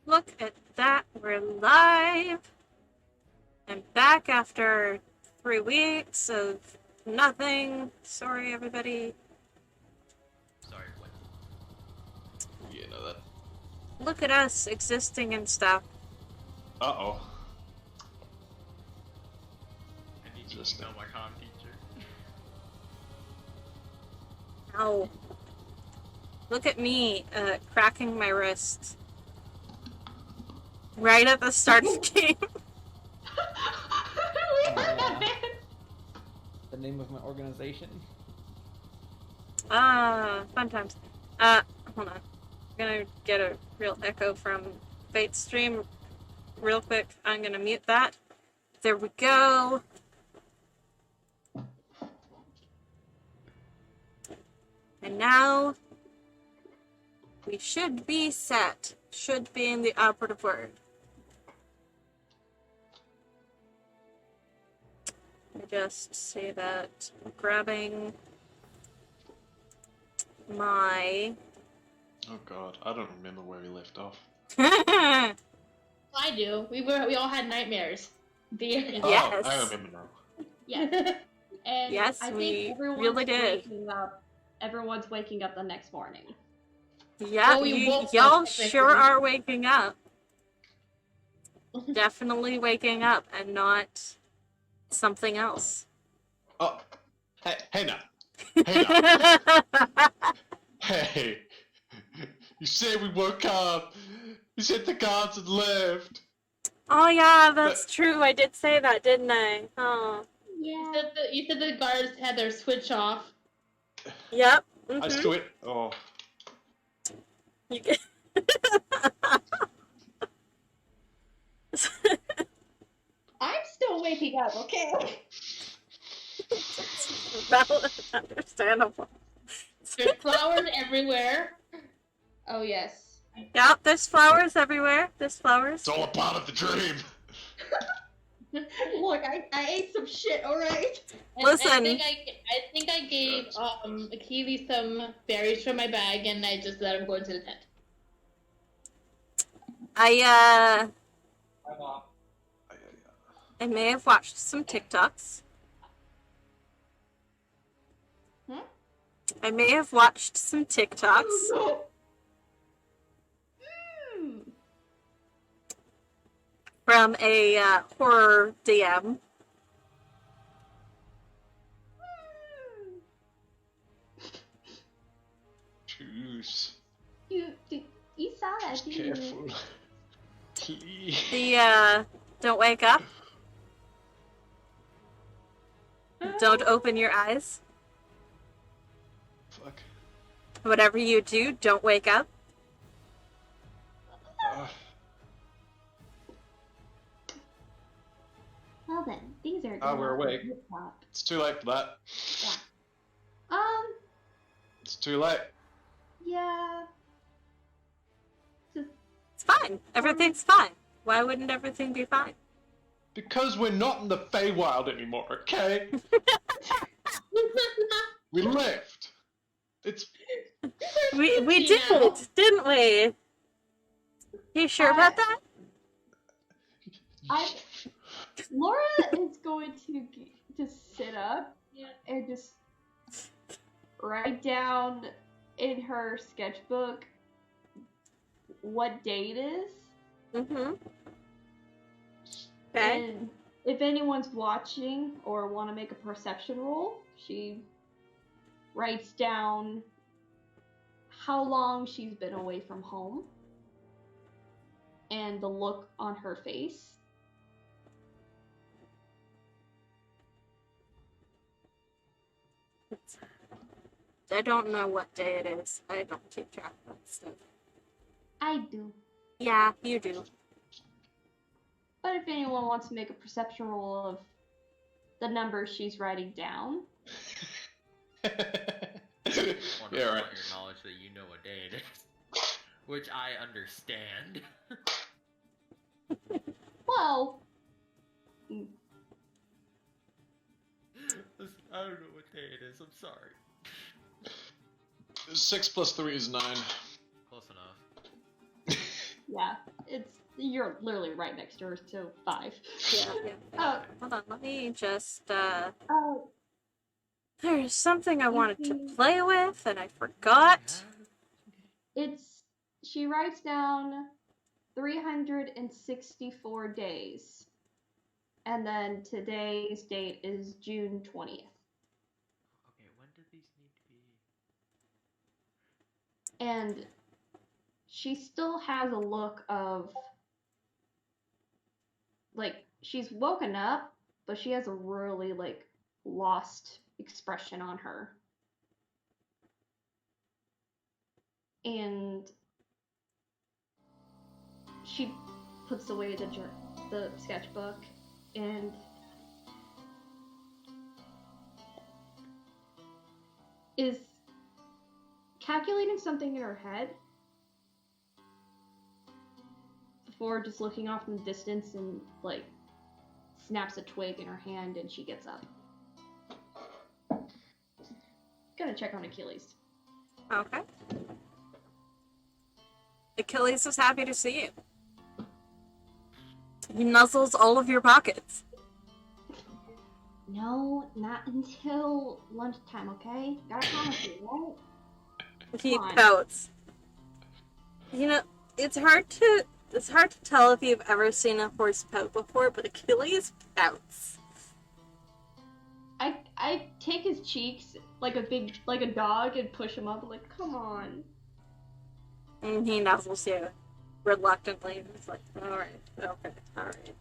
Look at that, we're live. I'm back after 3 weeks of nothing. Sorry, everybody. Sorry, what? You know that. Look at us existing and stuff. Uh-oh. I need you to know my comm teacher. Ow. Look at me, cracking my wrist. Right at the start of the game. The name of my organization. Fun times. Hold on. I'm gonna get a real echo from Fate's stream real quick. I'm gonna mute that. There we go. And now we should be set. Should be in the operative word. Let me just say that I'm grabbing my... Oh god, I don't remember where we left off. I do. We all had nightmares. Yes. Oh, I remember now. Yeah. And Yes, I we think everyone's really did. Everyone's waking up the next morning. Yeah, Well, we woke y'all up sure technically. are waking up. Definitely waking up and not something else. Oh, hey now. Hey now. Hey. You said we woke up. You said the guards had left. Oh yeah, that's true. I did say that, didn't I? Oh. Yeah. You said the guards had their switch off. Yep. I switched. Oh. You get... I'm still waking up, okay? Understandable. There's flowers everywhere. Oh yes. Yep, there's flowers everywhere. There's flowers. It's all a part of the dream. Look, I ate some shit, alright? Listen. I think I gave Akili some berries from my bag and I just let him go into the tent. I may have watched some TikToks. Hmm? I may have watched some TikToks. Oh, From a horror DM. Choose. You saw that, didn't you? Careful. Please. The don't wake up. Don't open your eyes. Fuck. Whatever you do, don't wake up. Well then, things are. Oh, we're awake. Top. It's too late for that. Yeah. It's too late. Yeah. It's fine. Everything's fine. Why wouldn't everything be fine? Because we're not in the Feywild anymore, okay? We left. It's... We did, didn't we? You sure about that? Laura is going to just sit up and just write down in her sketchbook what day it is. Mm-hmm. Okay. And if anyone's watching or want to make a perception roll, she writes down how long she's been away from home and the look on her face. I don't know what day it is. I don't keep track of that stuff. I do. Yeah, you do. But if anyone wants to make a perception roll of the number she's writing down. Yeah, Want to right. your knowledge that you know what day it is, which I understand. Well, Listen, I don't know what day it is. I'm sorry. 6 plus 3 is 9. Close enough. yeah. You're literally right next to her, so 5. Yeah. Hold on, let me just, Oh, there's something I wanted to play with, and I forgot. she writes down 364 days. And then today's date is June 20th. Okay, when do these need to be? And she still has a look of, like, she's woken up, but she has a really, like, lost expression on her. And she puts away the sketchbook and is calculating something in her head before just looking off in the distance and, like, snaps a twig in her hand and she gets up. Gonna check on Achilles. Okay. Achilles is happy to see you. He nuzzles all of your pockets. No, not until lunchtime, okay? Gotta promise you, right? He Come on. pouts. You know, it's hard to tell if you've ever seen a horse pout before, but Achilles pouts. I take his cheeks like a dog and push him up like, come on. And he nuzzles you reluctantly. He's like, alright, okay.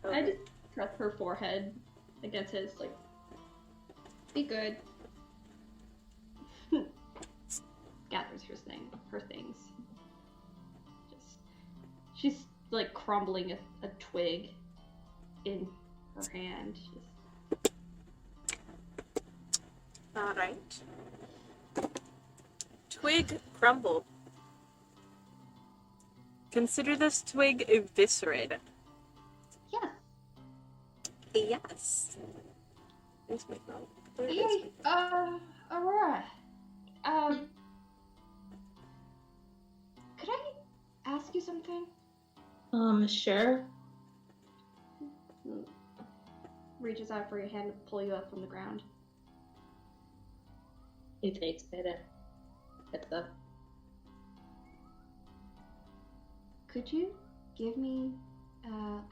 I just press her forehead against his, like, be good. Gathers her things. She's like crumbling a twig in her hand. Alright. Twig crumbled. Consider this twig eviscerated. Yes. Yes. Where's my phone? Where is Hey, Aurora. Could I ask you something? Sure. Reaches out for your hand to pull you up from the ground. He takes it. Gets up. Could you give me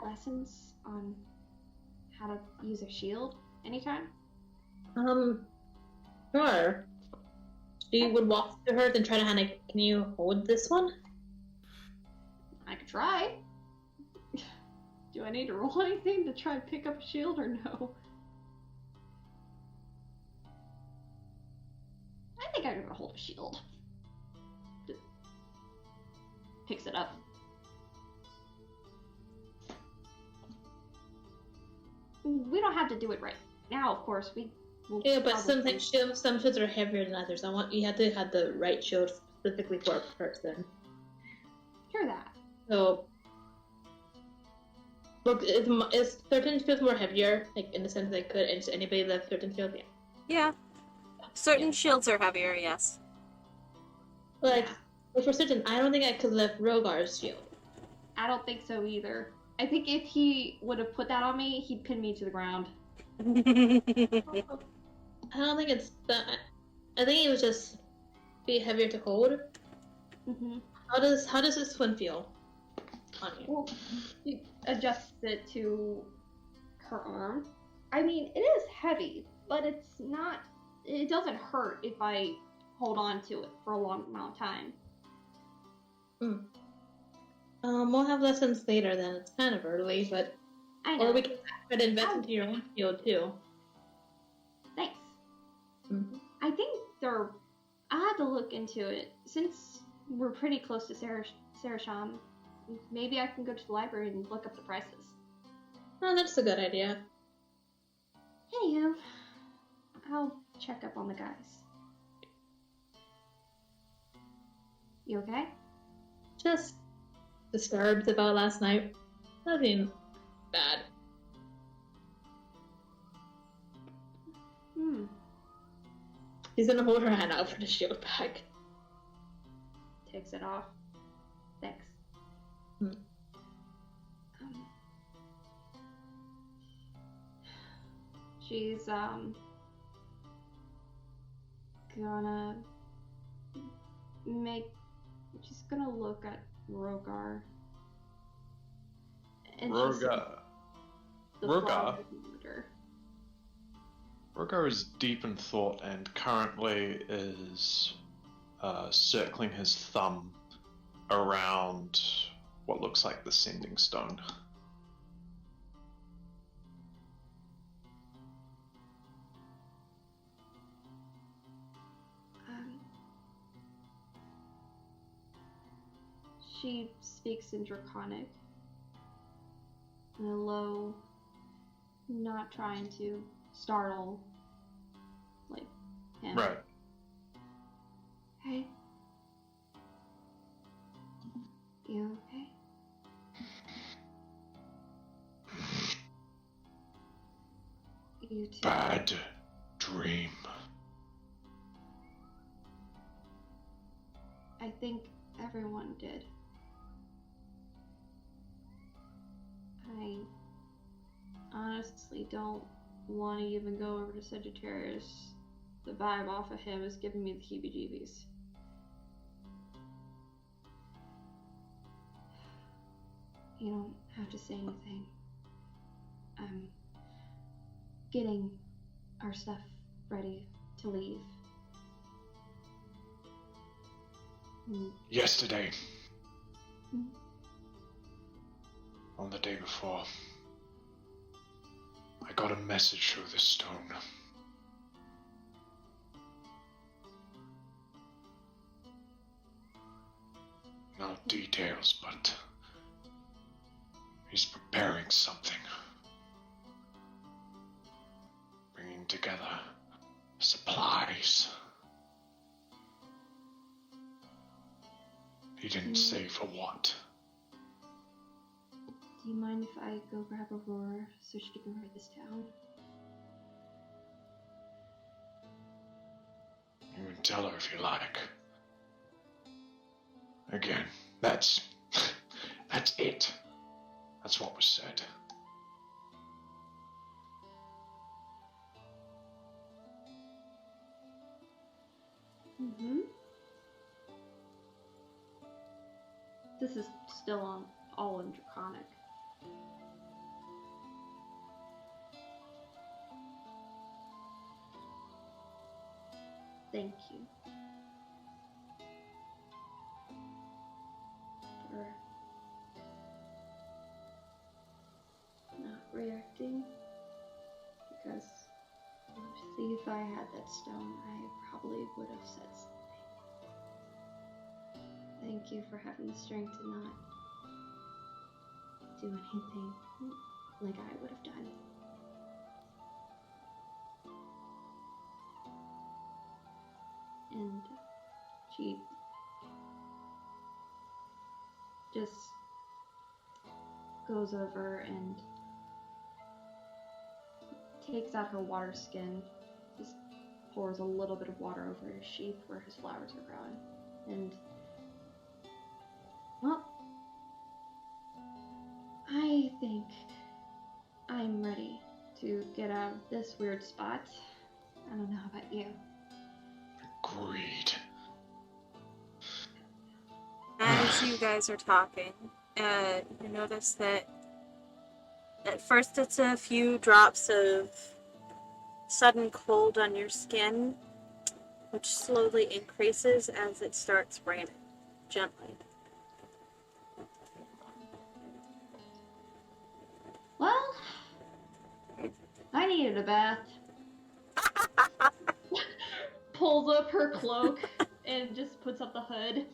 lessons on how to use a shield anytime? Sure. She would walk to her and try to kind of, can you hold this one? I could try. Do I need to roll anything to try and pick up a shield or no? I think I'm gonna hold a shield. Just picks it up. We don't have to do it right now, of course. We'll Yeah, but probably... some shields are heavier than others. You have to have the right shield specifically for a person. Hear that. So, look, is certain shields more heavier, like in the sense they could, and anybody left certain shields? Yeah. Yeah. Certain shields are heavier, yes. Like, for certain, I don't think I could lift Rogar's shield. I don't think so either. I think if he would have put that on me, he'd pin me to the ground. I don't think it's that. I think it would just be heavier to hold. Mm-hmm. How does this one feel on you? Well, she adjusts it to her arm. I mean, it is heavy, but it's not. It doesn't hurt if I hold on to it for a long amount of time. We'll have lessons later then. It's kind of early, but I know. or we can try to invest into your own field too. Thanks. Mm-hmm. I think I had to look into it since we're pretty close to Sarashan. Maybe I can go to the library and look up the prices. Oh, that's a good idea. Anywho, I'll check up on the guys. You okay? Just disturbed about last night. Nothing bad. He's gonna hold her hand out for the shield back. Takes it off. Thanks. She's gonna make. She's gonna look at Rogar. And she says, Rogar. "The Rogar? flower of murder." Rogar is deep in thought and currently is circling his thumb around what looks like the sending stone. She speaks in Draconic, in a low, not trying to startle, like, him. Right. Hey? You okay? You too. Bad dream. I think everyone did. I honestly don't want to even go over to Sagittarius. The vibe off of him is giving me the heebie-jeebies. You don't have to say anything. I'm getting our stuff ready to leave. Yesterday. Hmm? On the day before, I got a message through the stone. No details, but he's preparing something. Bringing together supplies. He didn't say for what. Do you mind if I go grab Aurora so she can rid this town? You can tell her if you like. Again, that's it. That's what was said. Mm-hmm. This is still all in Draconic. Thank you for not reacting, because obviously if I had that stone, I probably would have said something. Thank you for having the strength to not do anything like I would have done. And she just goes over and takes out her water skin, just pours a little bit of water over his sheath where his flowers are growing, and well, I think I'm ready to get out of this weird spot. I don't know about you. Agreed. As you guys are talking, you notice that at first it's a few drops of sudden cold on your skin, which slowly increases as it starts raining gently. Well, I needed a bath. Pulls up her cloak and just puts up the hood.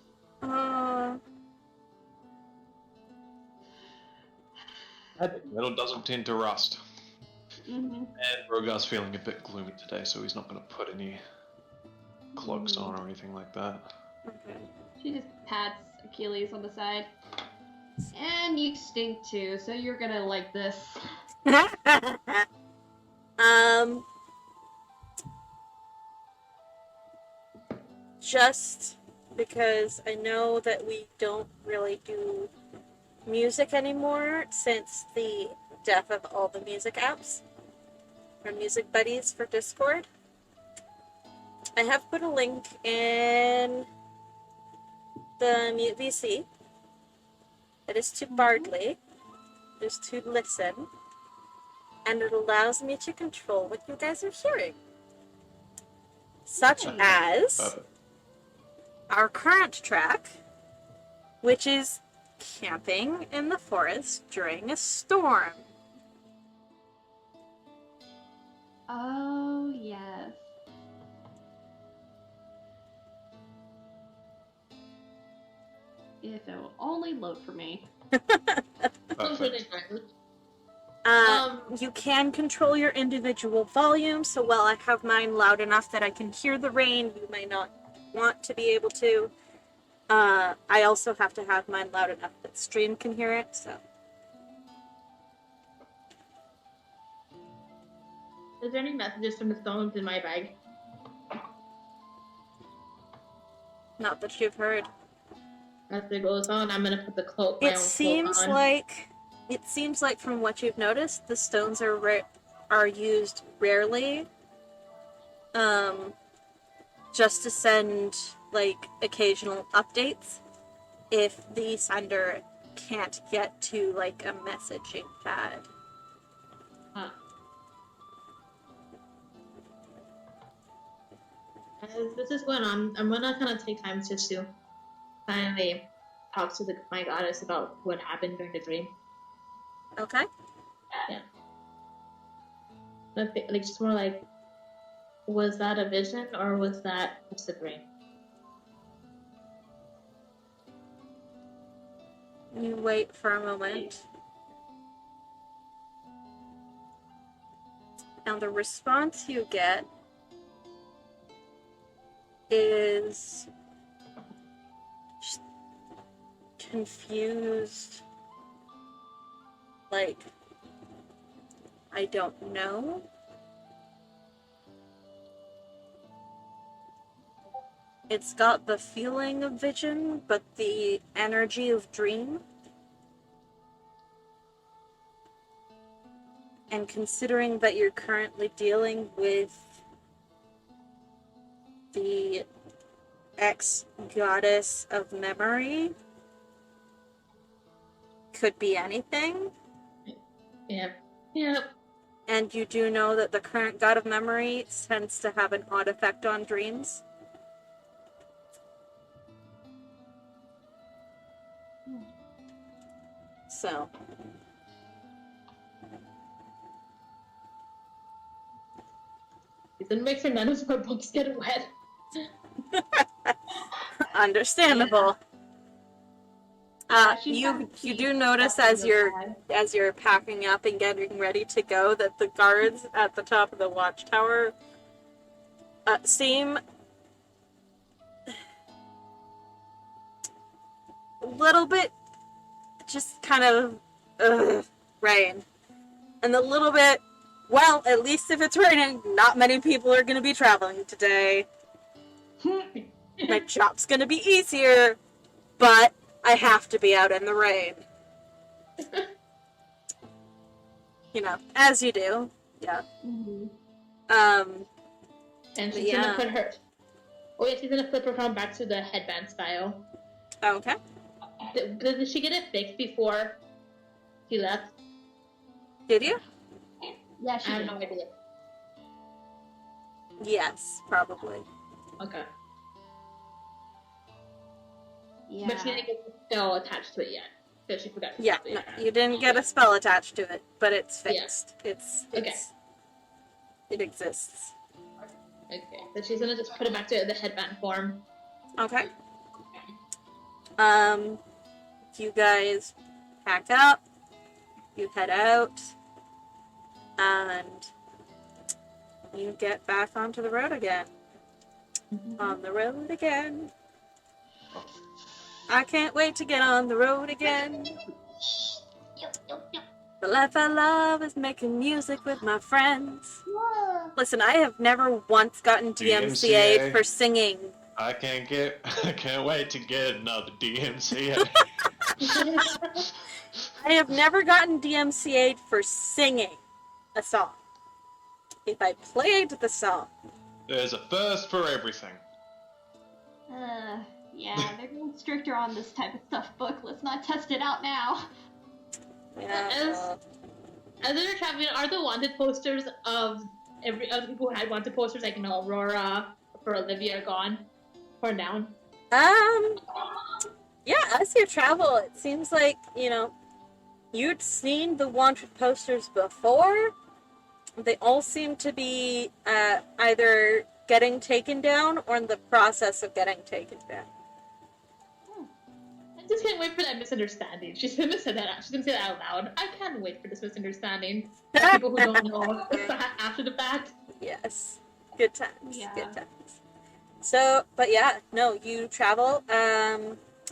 Metal doesn't tend to rust. Mm-hmm. And Rogar's feeling a bit gloomy today, so he's not going to put any cloaks on or anything like that. Okay. She just pats Achilles on the side. And you stink too, so you're gonna like this. Just because I know that we don't really do music anymore since the death of all the music apps. our music buddies for Discord. I have put a link in the Mute VC. It is to Bardley. It is to listen. And it allows me to control what you guys are hearing. Such as our current track, which is camping in the forest during a storm. Oh, yes. If it will only load for me. Perfect. You can control your individual volume, so while I have mine loud enough that I can hear the rain, you may not want to be able to. I also have to have mine loud enough that stream can hear it, so. Is there any messages from the stones in my bag? Not that you've heard. As it goes on, I'm gonna put the cloak. My It own seems cloak on. like from what you've noticed, the stones are used rarely. Just to send like occasional updates if the sender can't get to like a messaging pad. Huh. As this is going on, I'm gonna kind of take time just to finally talk to my goddess about what happened during the dream. Okay. Like just more like, was that a vision or was that just a dream? You wait for a moment. And the response you get is just confused. Like, I don't know. It's got the feeling of vision, but the energy of dream. And considering that you're currently dealing with the ex-goddess of memory, could be anything. Yeah. Yeah. And you do know that the current god of memory tends to have an odd effect on dreams. So. Then make sure none of our books get wet. Understandable. She's You got do notice as you're packing up and getting ready to go that the guards at the top of the watchtower seem a little bit just kind of rain. And a little bit, well, at least if it's raining, not many people are going to be traveling today. My job's going to be easier, but I have to be out in the rain. You know, as you do. Yeah. Mm-hmm. And she's Yeah. gonna put her. Oh yeah, she's gonna flip her phone back to the headband style. Okay. Did she get it fixed before she left? Did you? Yeah, I she have did. no idea. Yes, probably. Okay. Yeah. But she didn't get the spell attached to it yet. Because she forgot to Yeah, fix it. no, you didn't get a spell attached to it, but it's Yeah. fixed. It's Okay. It exists. Okay. So she's gonna just put it back to the headband form. Okay. You guys pack up, you head out, and you get back onto the road again. On the road again. I can't wait to get on the road again. The life I love is making music with my friends. Listen, I have never once gotten DMCA'd DMCA? for singing. I can't wait to get another DMCA. I have never gotten DMCA'd for singing a song. if I played the song. There's a first for everything. Yeah, they're getting stricter on this type of stuff, book. Let's not test it out now. Yeah. As they're traveling, are the wanted posters of every other people who had wanted posters, like Aurora for Olivia, gone or down? Yeah, as you travel, it seems like, you'd seen the wanted posters before. They all seem to be either getting taken down or in the process of getting taken down. I just can't wait for that misunderstanding. She's gonna say that. She's gonna say that out loud. I can't wait for this misunderstanding. For people who don't know after the fact. Yes. Good times. Yeah. Good times. So, but yeah, no, you travel.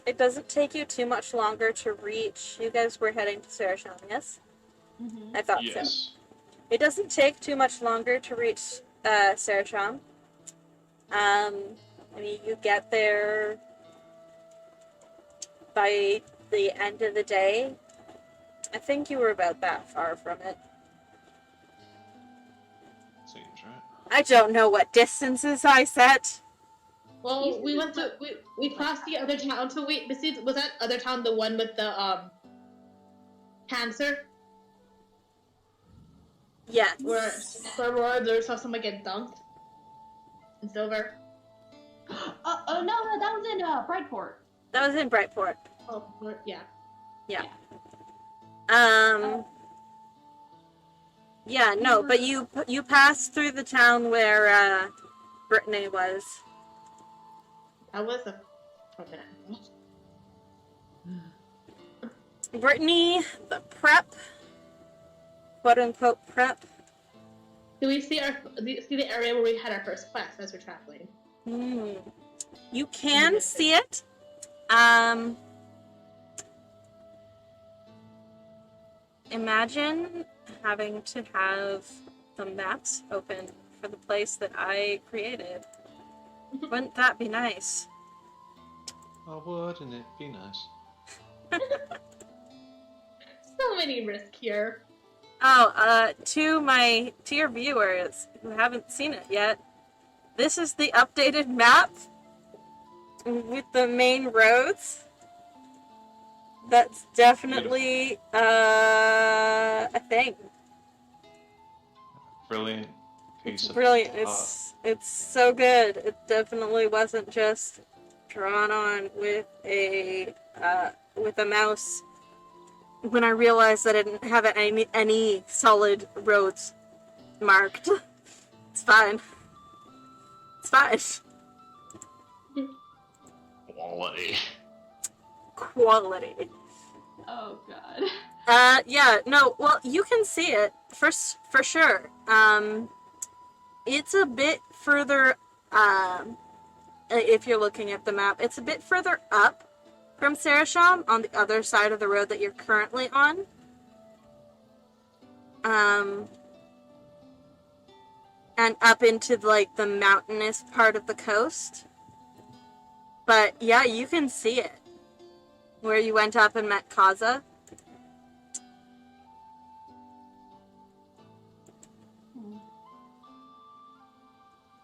It doesn't take you too much longer to reach. You guys were heading to Sarashan, yes? Mm-hmm. I thought so. Yes. It doesn't take too much longer to reach Sarashan. I mean, you get there by the end of the day. I think you were about that far from it. Seems right. I don't know what distances I set. Well, we passed the other town. So wait, was that other town the one with the cancer? Yes. Where Aurora there saw someone get dunked in silver. Oh no, that was in Brightport. That was in Brightport. Oh, yeah. Yeah, no, but you passed through the town where Brittany was. That was a Brittany, the prep, quote unquote prep. Do we see the area where we had our first class as we're traveling? You can see it. Imagine having to have the maps open for the place that I created. Wouldn't that be nice? Oh, wouldn't it be nice? So many risks here. Oh, to your viewers who haven't seen it yet, this is the updated map with the main roads. That's definitely a thing. Brilliant piece It's of brilliant. art. It's so good. It definitely wasn't just drawn on with a mouse. When I realized that I didn't have any solid roads marked, it's fine. It's fine. Quality. Quality. Oh god. Yeah, no, well, you can see it for sure. It's a bit further, if you're looking at the map, it's a bit further up from Sarashan on the other side of the road that you're currently on. And up into, like, the mountainous part of the coast. But, yeah, you can see it. Where you went up and met Kaza.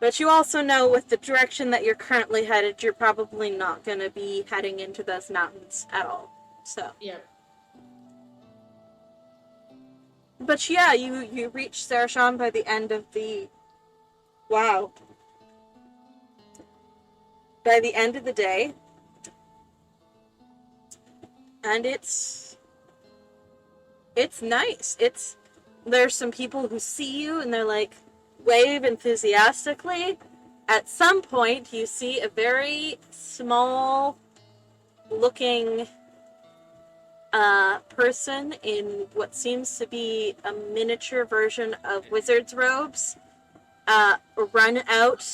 But you also know with the direction that you're currently headed, you're probably not going to be heading into those mountains at all. So. Yeah. But yeah, you reach Sarashan by the end of the... Wow. By the end of the day. And it's nice. There's some people who see you and they're like, wave enthusiastically. At some point, you see a very small looking person in what seems to be a miniature version of wizard's robes run out,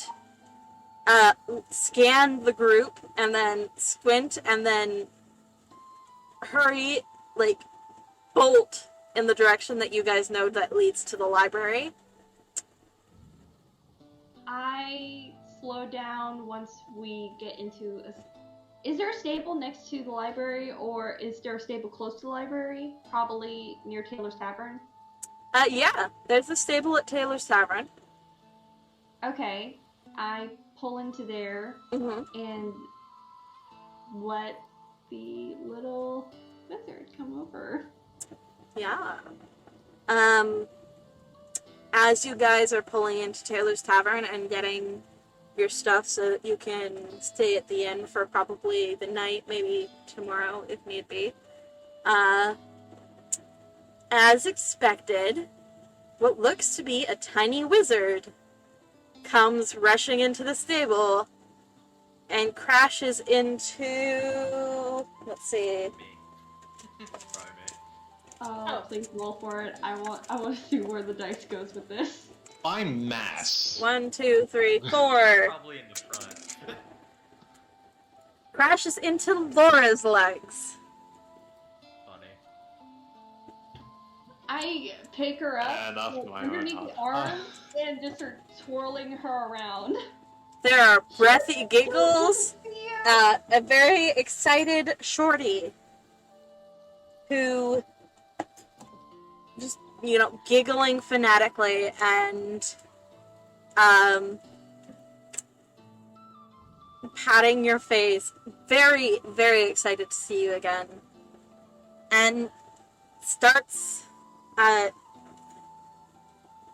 scan the group, and then squint, and then hurry, like, bolt in the direction that you guys know that leads to the library. I slow down once we get into a... Is there a stable next to the library, or is there a stable close to the library? Probably near Taylor's Tavern. Yeah, there's a stable at Taylor's Tavern. Okay, I pull into there Mm-hmm. and let the little wizard come over. Yeah. Um, as you guys are pulling into Taylor's Tavern and getting your stuff so that you can stay at the inn for probably the night, maybe tomorrow if need be. As expected, what looks to be a tiny wizard comes rushing into the stable and crashes into. Let's see. Me. Probably me. Oh, please roll for it. I want to see where the dice goes with this. I'm mass. 1, 2, 3, 4. Probably in the front. Crashes into Laura's legs. Funny. I pick her up Enough like, my underneath own the heart. arm and just start twirling her around. There are breathy giggles. Yeah. A very excited shorty who just, giggling fanatically and patting your face. Very, very excited to see you again. And starts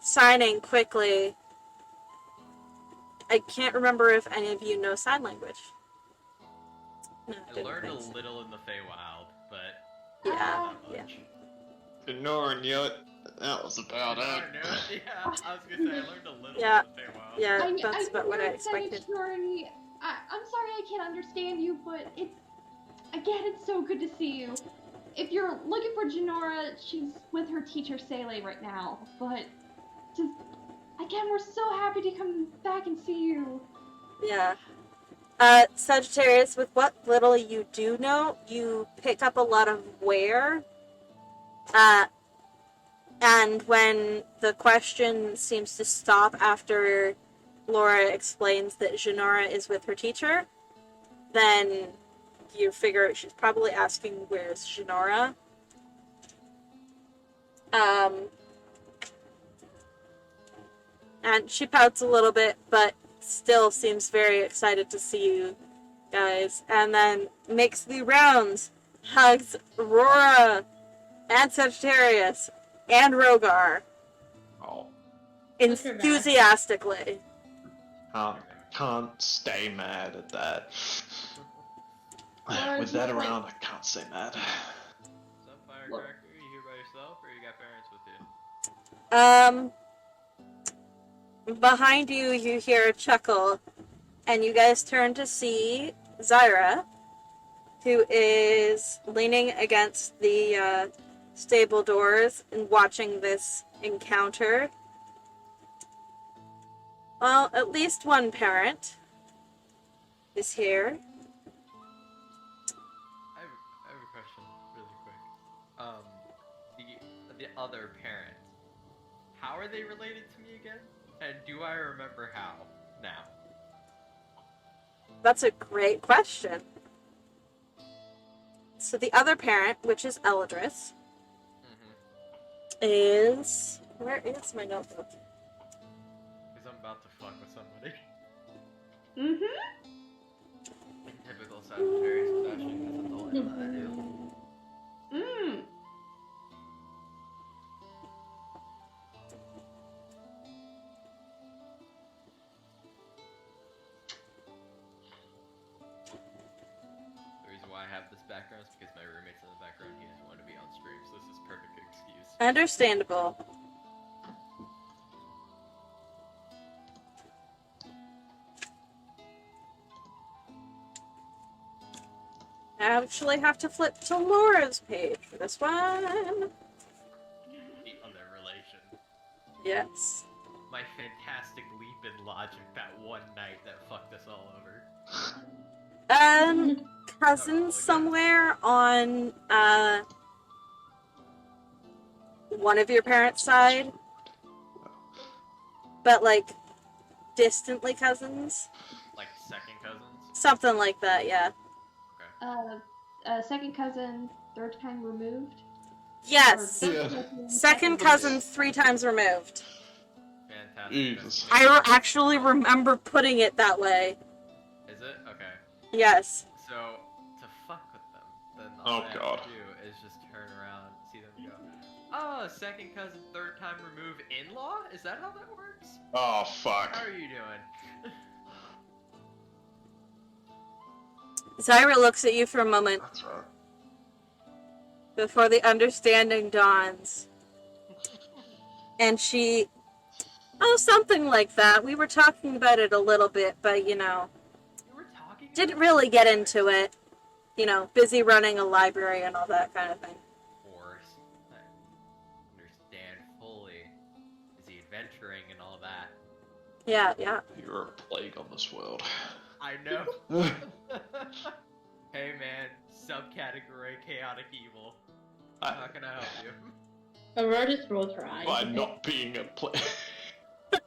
signing quickly. I can't remember if any of you know sign language. No, I didn't learned a think so. little in the Feywild, but Yeah, not yeah. much. Ignoring you. That was about I it. knew it. Yeah, I was gonna say I learned a little Yeah. in the Feywild. Yeah, I that's about what I know expected. Shorty. I'm sorry I can't understand you, but it's so good to see you. If you're looking for Janora, she's with her teacher Sele right now. But just again, we're so happy to come back and see you. Yeah. Sagittarius, with what little you do know, you pick up a lot of where. And when the question seems to stop after Laura explains that Janora is with her teacher, then you figure she's probably asking where's Janora. And she pouts a little bit, but still seems very excited to see you guys. And then makes the rounds, hugs Aurora and Sagittarius and Rogar Oh, enthusiastically. can't stay mad at that. Laura, With that just like- around, I can't stay mad. What's up, Firecracker? You here by yourself, or you got parents with you? Behind you, you hear a chuckle, and you guys turn to see Zyra, who is leaning against the stable doors and watching this encounter. Well, at least one parent is here. I have a question, really quick. The other parent. How are they related to me again? And do I remember how now? That's a great question. So the other parent, which is Eldris, is... Where is my notebook? Because I'm about to fuck with somebody. Mm-hmm. In typical Sagittarius fashion, because that's all I know how to do. Mm. The reason why I have this background is because my roommate's in the background. He doesn't want to be on stream, so this is perfect excuse. Understandable. I actually have to flip to Laura's page for this one. The other relation. Yes. My fantastic leap in logic that one night that fucked us all over. Cousins somewhere on one of your parents' side, but like distantly cousins, Like second cousins? something like that. Yeah. Okay. Second cousin, third time removed. Yes. Yeah. Second cousins 3 times removed. Fantastic. Jesus. I actually remember putting it that way. Is it? Okay. Yes. So, to fuck with them, then Oh, all I have God. to do is just turn around, see them go, oh, second cousin, third time remove in-law? Is that how that works? Oh, fuck. How are you doing? Zyra looks at you for a moment That's right. before the understanding dawns. And she... Oh, something like that. We were talking about it a little bit, but, You were talking didn't about really get into it. Busy running a library and all that kind of thing. Of course. I understand fully. Busy adventuring and all that. Yeah. You're a plague on this world. I know. Hey man, subcategory chaotic evil. How can I help you? Aurora just rolls her eyes. By not being a plague. Well,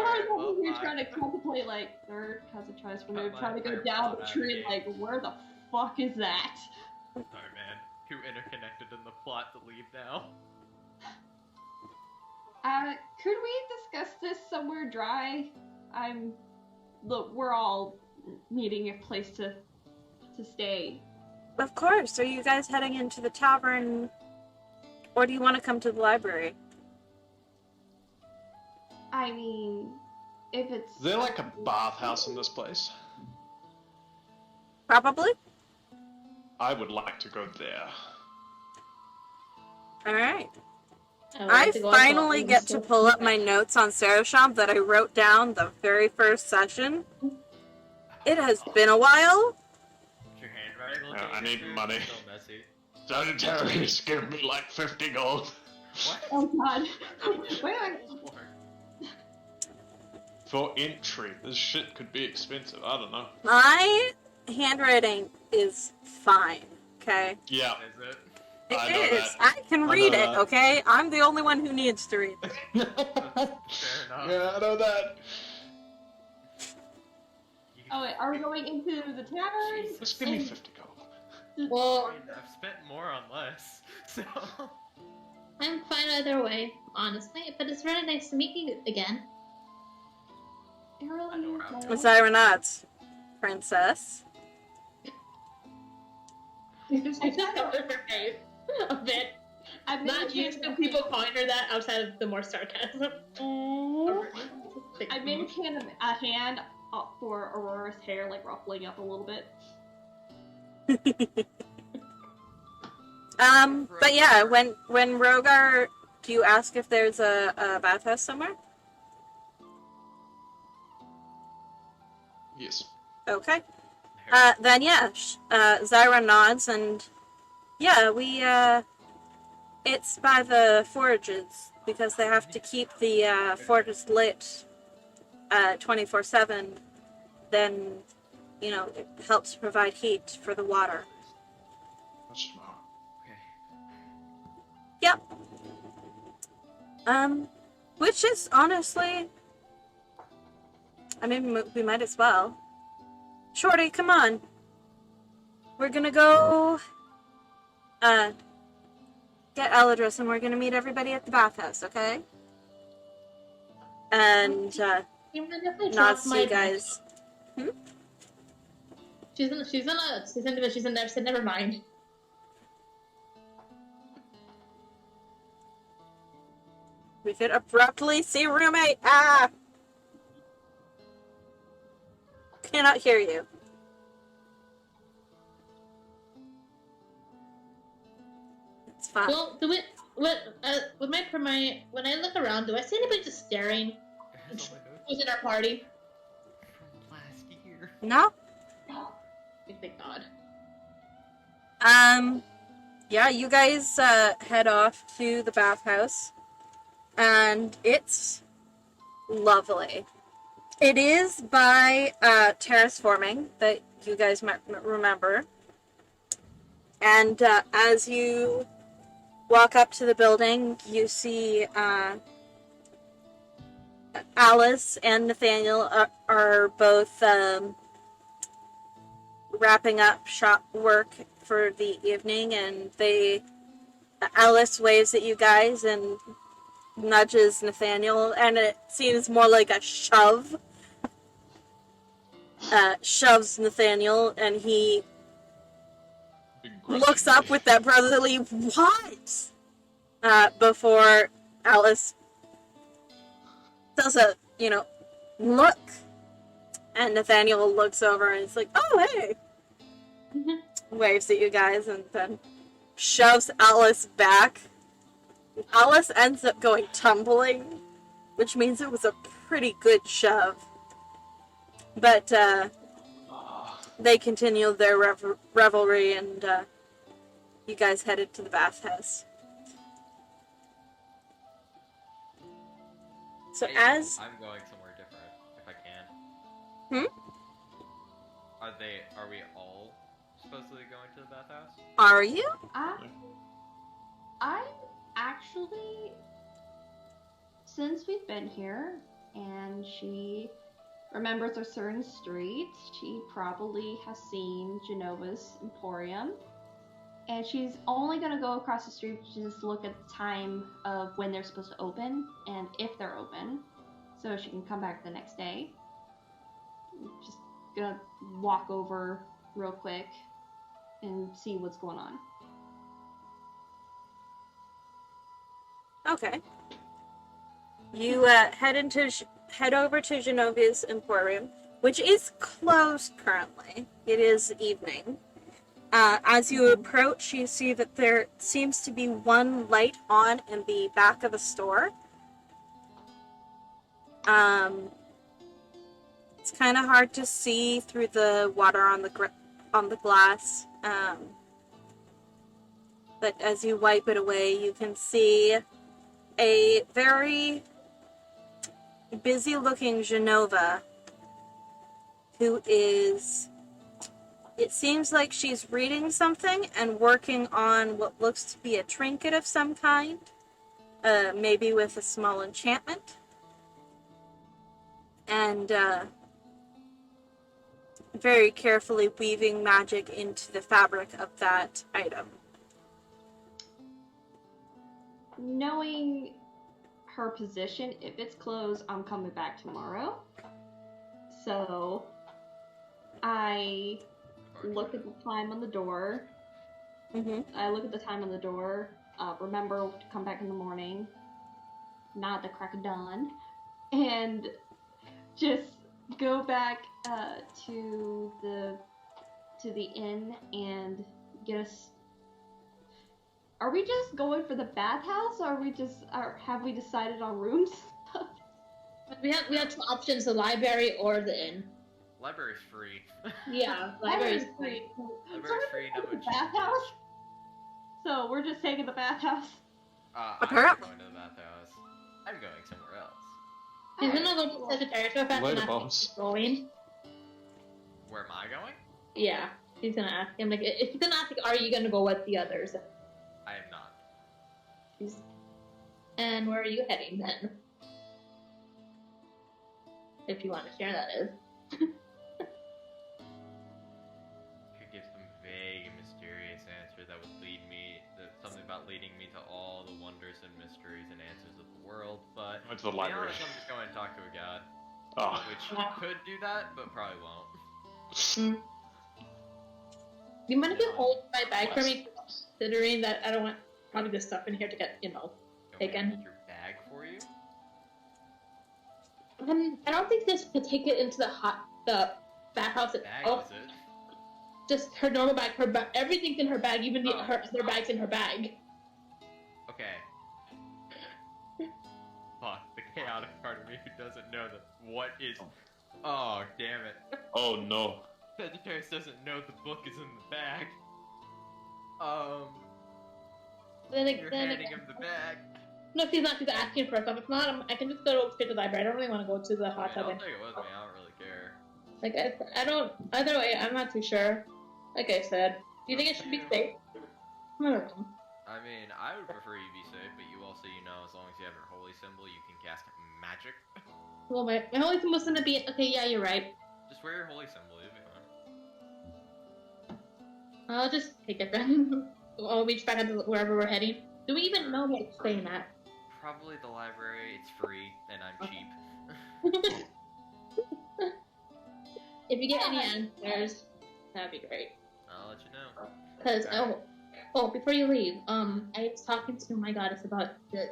Alright, I'm well, over here I- trying to contemplate, like, third cousin tries to move, Cut trying to my go down plot the out tree, of like, where the fuck is that? Sorry man, too interconnected in the plot to leave now. Could we discuss this somewhere dry? Look, we're all needing a place to stay. Of course. Are you guys heading into the tavern? Or do you want to come to the library? I mean, if it's... Is there like a bathhouse in this place? Probably. I would like to go there. Alright. would I like to go finally outside get and to still- pull up my notes on Sarashan that I wrote down the very first session. It has been a while. Your handwriting looking I need good? money. So messy. Sagittarius, give me like 50 gold. What? Oh god. Wait. For entry. This shit could be expensive. I don't know. My handwriting is fine, okay? Yeah. Is it? I know It is. that. I can I read know it, that. okay? I'm the only one who needs to read it. Fair enough. Yeah, I know that. Oh wait, are we going into the tavern? Just give me 50 gold. Well, I've spent more on less, so... I'm fine either way, honestly. But it's very nice to meet you again. It really I know where I'm is. Zyra nods. Princess. I just covered her face a bit. I've Not used to people calling her that outside of the more sarcasm. I maintain a hand up for Aurora's hair, like ruffling up a little bit. But yeah, when Rogar, do you ask if there's a bathhouse somewhere? Yes. Okay. Then yeah, Zyra nods and yeah, it's by the forages because they have to keep the fortress lit 24/7. Then, it helps provide heat for the water. That's smart. Okay. Yep. Which is honestly, I mean, we might as well. Shorty, come on. We're gonna go, get Eladris and we're gonna meet everybody at the bathhouse, okay? And, You mind if I drop nods to my you guys. She's in there, so never mind. We could abruptly see roommate. Ah! Cannot hear you. It's fine. Well, with my when I look around, do I see anybody just staring? That's all my notes Who's in our party? from last year. No? Thank God. Yeah, you guys head off to the bathhouse, and it's lovely. It is by terraforming that you guys might remember. And as you walk up to the building, you see Alice and Nathaniel are both wrapping up shop work for the evening, and they Alice waves at you guys and nudges Nathaniel, and it seems more like a shove. Shoves Nathaniel, and he looks up with that brotherly "What?" Before Alice does a, look. And Nathaniel looks over and is like, "Oh, hey!" Waves at you guys and then shoves Alice back. Alice ends up going tumbling, which means it was a pretty good shove. But they continued their revelry, and you guys headed to the bathhouse. So Hey, as... I'm going somewhere different, if I can. Are we all supposedly going to the bathhouse? Are you? I'm actually, since we've been here, and she remembers a certain street, she probably has seen Genova's Emporium, and she's only gonna go across the street to just look at the time of when they're supposed to open, and if they're open, so she can come back the next day. Just gonna walk over real quick and see what's going on. Okay. You head over to Genova's Emporium, which is closed currently. It is evening. As you approach, you see that there seems to be one light on in the back of the store. It's kind of hard to see through the water on the glass. But as you wipe it away, you can see a very busy-looking Genova who is... It seems like she's reading something and working on what looks to be a trinket of some kind. Maybe with a small enchantment. And very carefully weaving magic into the fabric of that item. Knowing her position, if it's closed, I'm coming back tomorrow. So I look at the time on the door. I look at the time on the door. Remember to come back in the morning, not at the crack of dawn, and just go back to the inn and get us. Are we just going for the bathhouse, or have we decided on rooms? We have two options: the library or the inn. Library's free. Yeah, library's free. Library's free, no the bathhouse. So we're just taking the bathhouse. I'm not going to the bathhouse. I'm going somewhere else. He's gonna go to Sagittarius real fast Later, and ask boss. if he's going. Where am I going? Yeah, he's gonna ask him if he's gonna ask are you gonna go with the others? I am not. And where are you heading then? If you want to share, that is. Could give some vague and mysterious answer that would lead me, something about leading me to all the wonders and mysteries and answers of the world, but Went to the to be library. honest, I'm just going to talk to a god, Oh. which could do that, but probably won't. You mind if you hold my bag for me, considering that I don't want probably this stuff in here to get, taken. Hold your bag for you? I don't think this could take it into the bathhouse Bag itself. is it? Just her normal bag, everything's in her bag, even her other bags in her bag. Okay. Fuck, the chaotic part of me who doesn't know what is... Oh, damn it. Oh no. Sagittarius doesn't know the book is in the bag. You're handing him the bag. No, she's not. She's asking for stuff. If not, I can just go straight to the library. I don't really want to go to the hot tub. I'll take it with me, I don't really care. Like, I don't. Either way, I'm not too sure. Like I said, do you think it should be safe? I don't know. I mean, I would prefer you be safe, but you also, as long as you have your holy symbol, you can cast magic. Well, my holy symbol's gonna be. Okay, yeah, you're right. Just wear your holy symbol, you'll be fine. I'll just take it then. I'll reach back into wherever we're heading. Do we even know where it's staying at? Probably the library. It's free, and I'm cheap. If you get any answers, that'd be great. I'll let you know. Cause before you leave, I was talking to my goddess about the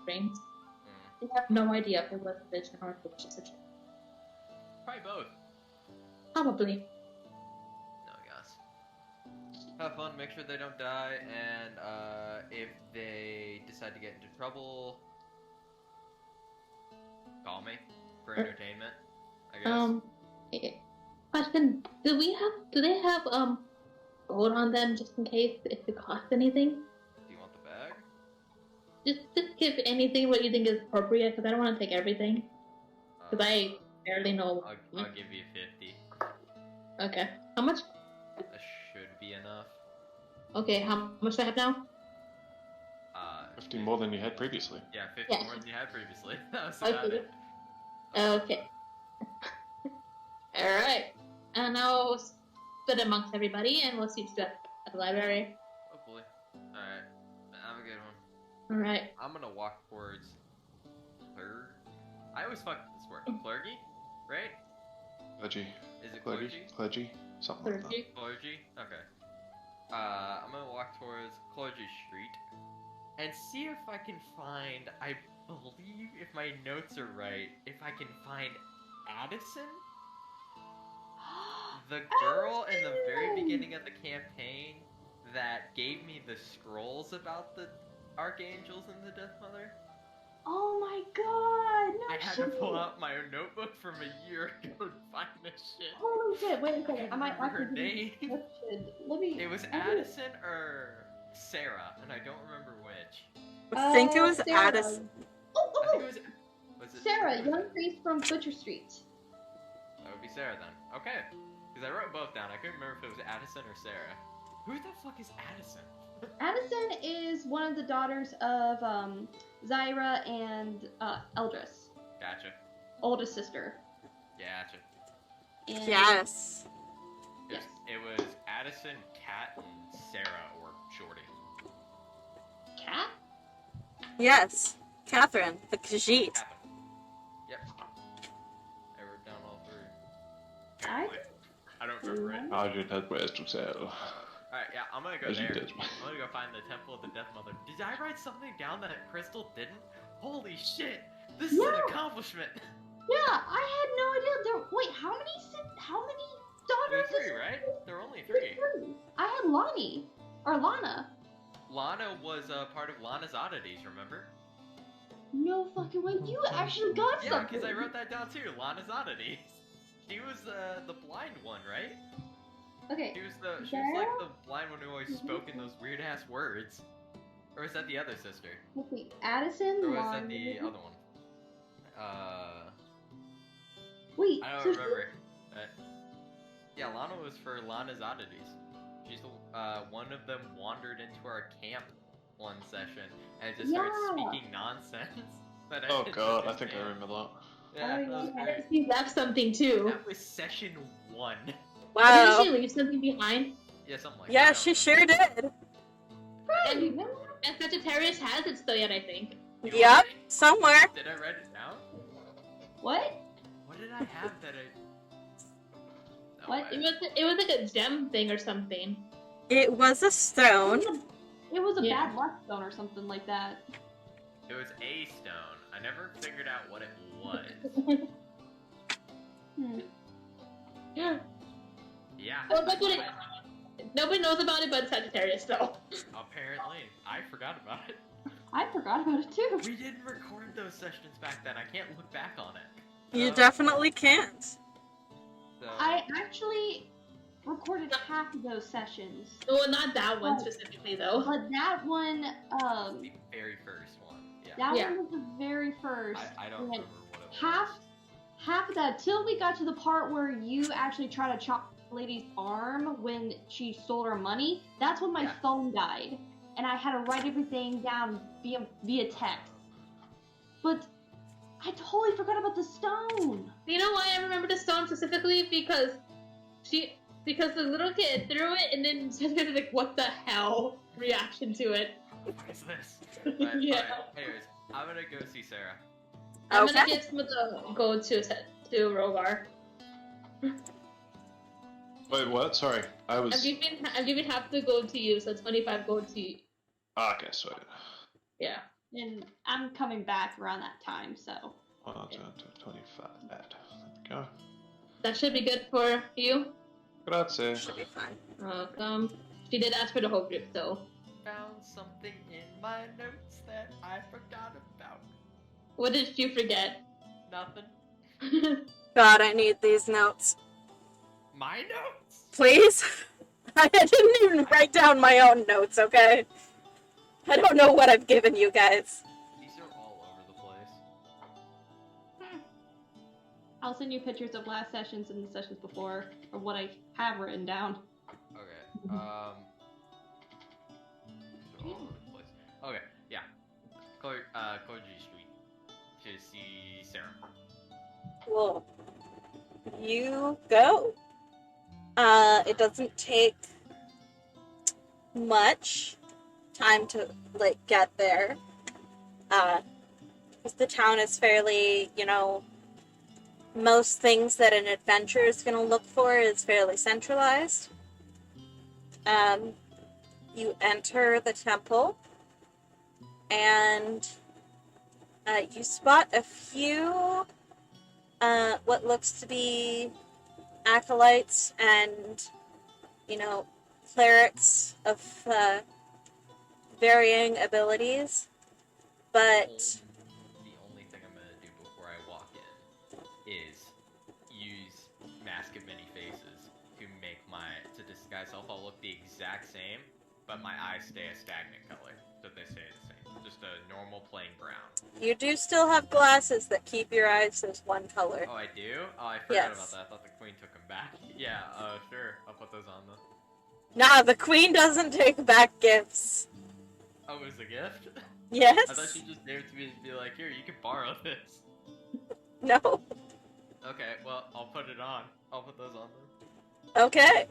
rings. Mm. They have no idea if it was a vision or if it was just a dream. Probably both. Probably. No, guys. Have fun, make sure they don't die, and if they decide to get into trouble, call me for entertainment, I guess. Question: Do they have gold on them just in case if it costs anything? Do you want the bag? Just give anything what you think is appropriate, because I don't want to take everything. Because I barely know. I'll give you 50. Okay. How much? That should be enough. Okay, how much do I have now? 50 more than you had previously. Yeah, 50 Yeah. more than you had previously. That was about Okay. it. Okay. Alright. And I'll split amongst everybody, and we'll see you at the library. Hopefully. Alright. Have a good one. Alright. I'm gonna walk towards I always fuck this word. Clergy? Right? Clergy. Is it Clergy. clergy? Clergy. Something like that. Clergy. Clergy? Okay. I'm gonna walk towards Clergy Street and see if I can find, I believe if my notes are right, if I can find Addison? The girl in the very beginning of the campaign that gave me the scrolls about the Archangels and the Death Mother? Oh my god! No I had shit. to pull out my notebook from a year ago to find this shit. Holy shit! Wait a second. I might Remember her actually do name? this description. Let me. It was Addison or Sarah, and I don't remember which. I think it was Sarah. Addison. Oh, I think oh, it was it Sarah, young priest from Butcher Street. That would be Sarah then. Okay. Because I wrote both down. I couldn't remember if it was Addison or Sarah. Who the fuck is Addison? Addison is one of the daughters of Zyra and Eldris, Gotcha. oldest sister. Gotcha. And Yes. Yes. It was Addison, Kat, and Sarah, or Shorty. Cat? Yes. Catherine, the Khajiit. Catherine. Yep. I wrote down all three. I- I don't remember it. Arjun had ways to sell. Alright, yeah, I'm gonna go As you there. did. I'm gonna go find the Temple of the Death Mother. Did I write something down that Crystal didn't? Holy shit! This is an Yeah. accomplishment! Yeah, I had no idea. Wait, how many There were daughters? three, right? There were only three. I had Lonnie or Lana. Lana was part of Lana's Oddities, remember? No fucking way. You actually got Yeah, something. because I wrote that down too. Lana's Oddities. She was the blind one, right? Okay. She was like the blind one who always spoke in those weird ass words. Or is that the other sister? Let's see. Addison, Or was Lonnie. that the other one? Wait. I don't so remember. Yeah, Lana was for Lana's Oddities. She's the one of them wandered into our camp one session and just started Yeah. speaking nonsense. That I Oh didn't god, I think I understand. remember that. Yeah, that was yeah. great. She left something too. That was session 1. Wow. Didn't she leave something behind? Yeah, something like Yeah, that. she sure did. And, and Sagittarius has it still yet, I think. Yep, somewhere. Did I write it down? What? What did I have that I? No, What? It was like a gem thing or something. It was a stone. It was a Yeah. bad luck stone or something like that. It was a stone. I never figured out what it was. Yeah. Yeah. Well, that's what nobody knows about it but Sagittarius, though. Apparently, I forgot about it. I forgot about it too. We didn't record those sessions back then. I can't look back on it. You definitely can't. So, I actually recorded half of those sessions, Well, not that one specifically, though. but that one, the very first one. Yeah. that Yeah. one was the very first. I don't and remember what it was. half of that till we got to the part where you actually try to chop the lady's arm when she stole her money. That's when my Yeah. phone died, and I had to write everything down via text. But I totally forgot about the stone. You know why I remember the stone specifically? Because the little kid threw it and then Sagittarius was like, what the hell? Reaction to it. What is this? But, Yeah. alright, anyways, I'm gonna go see Sarah. I'm gonna Okay. give some of the gold to Rogar. Wait, what? Sorry, I was. I'm giving half the gold to you, so it's 25 gold to you. Okay, sweet. Yeah. And I'm coming back around that time, so. 25. There we go. That should be good for you. Grazie. Should be fine. Welcome. She did ask for the whole group, though. Found something in my notes that I forgot about. What did you forget? Nothing. God, I need these notes. My notes? Please? I didn't even write down my own notes, okay? I don't know what I've given you guys. These are all over the place. I'll send you pictures of last sessions and the sessions before, or what I have written down. Okay, these are all over the place. Okay, yeah. Koji Street to see Sarah. Cool. You go. It doesn't take much time to, like, get there. Because the town is fairly, most things that an adventurer is going to look for is fairly centralized. You enter the temple, and you spot a few what looks to be acolytes and, clerics of varying abilities, but The only thing I'm gonna do before I walk in is use Mask of Many Faces to disguise myself. I'll look the exact same, but my eyes stay a stagnant color, so they stay the same. Just a normal plain brown. you do still have glasses that keep your eyes as one color. Oh, I do? Oh, I forgot Yes. about that. I thought the queen took them back. Yeah, sure. I'll put those on though. Nah, the queen doesn't take back gifts. Oh, it was a gift? Yes? I thought she just gave it to me to be like, here, you can borrow this. No. Okay, well, I'll put it on. I'll put those on then. Okay.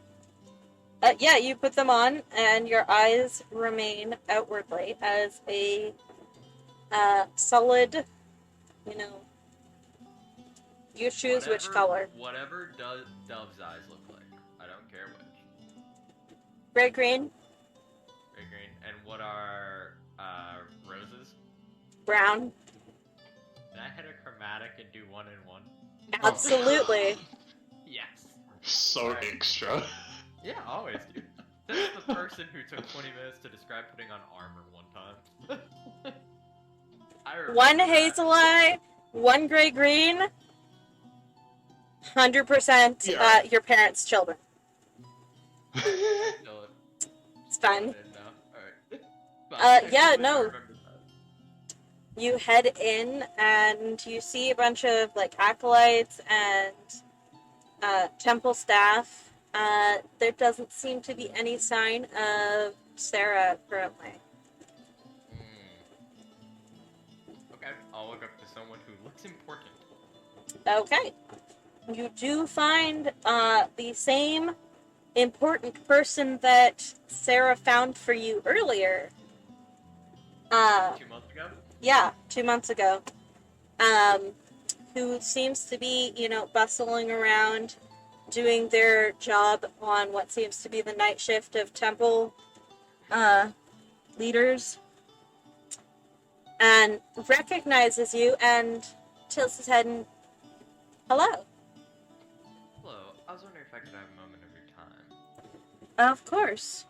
Yeah, you put them on, and your eyes remain outwardly as a solid, you choose which color. Whatever Dove's eyes look like. I don't care which. Gray green, Very green. And what are roses? brown. Can I hit a chromatic and do 1 and 1? Absolutely. Yes. So Alright. extra. Yeah, always, dude. This is the person who took 20 minutes to describe putting on armor one time. I remember One that. hazel eye, one gray green. 100% Yeah. your parents' children. No, It's I fine. didn't know. Alright. Yeah, I no. remember that. You head in and you see a bunch of acolytes and temple staff. There doesn't seem to be any sign of Sarah currently. Okay, I'll look up to someone who looks important. Okay. You do find the same important person that Sarah found for you earlier. 2 months ago? Yeah, 2 months ago. Who seems to be, bustling around, doing their job on what seems to be the night shift of temple leaders, and recognizes you and tilts his head and, hello. Hello, I was wondering if I could have a moment of your time. Of course.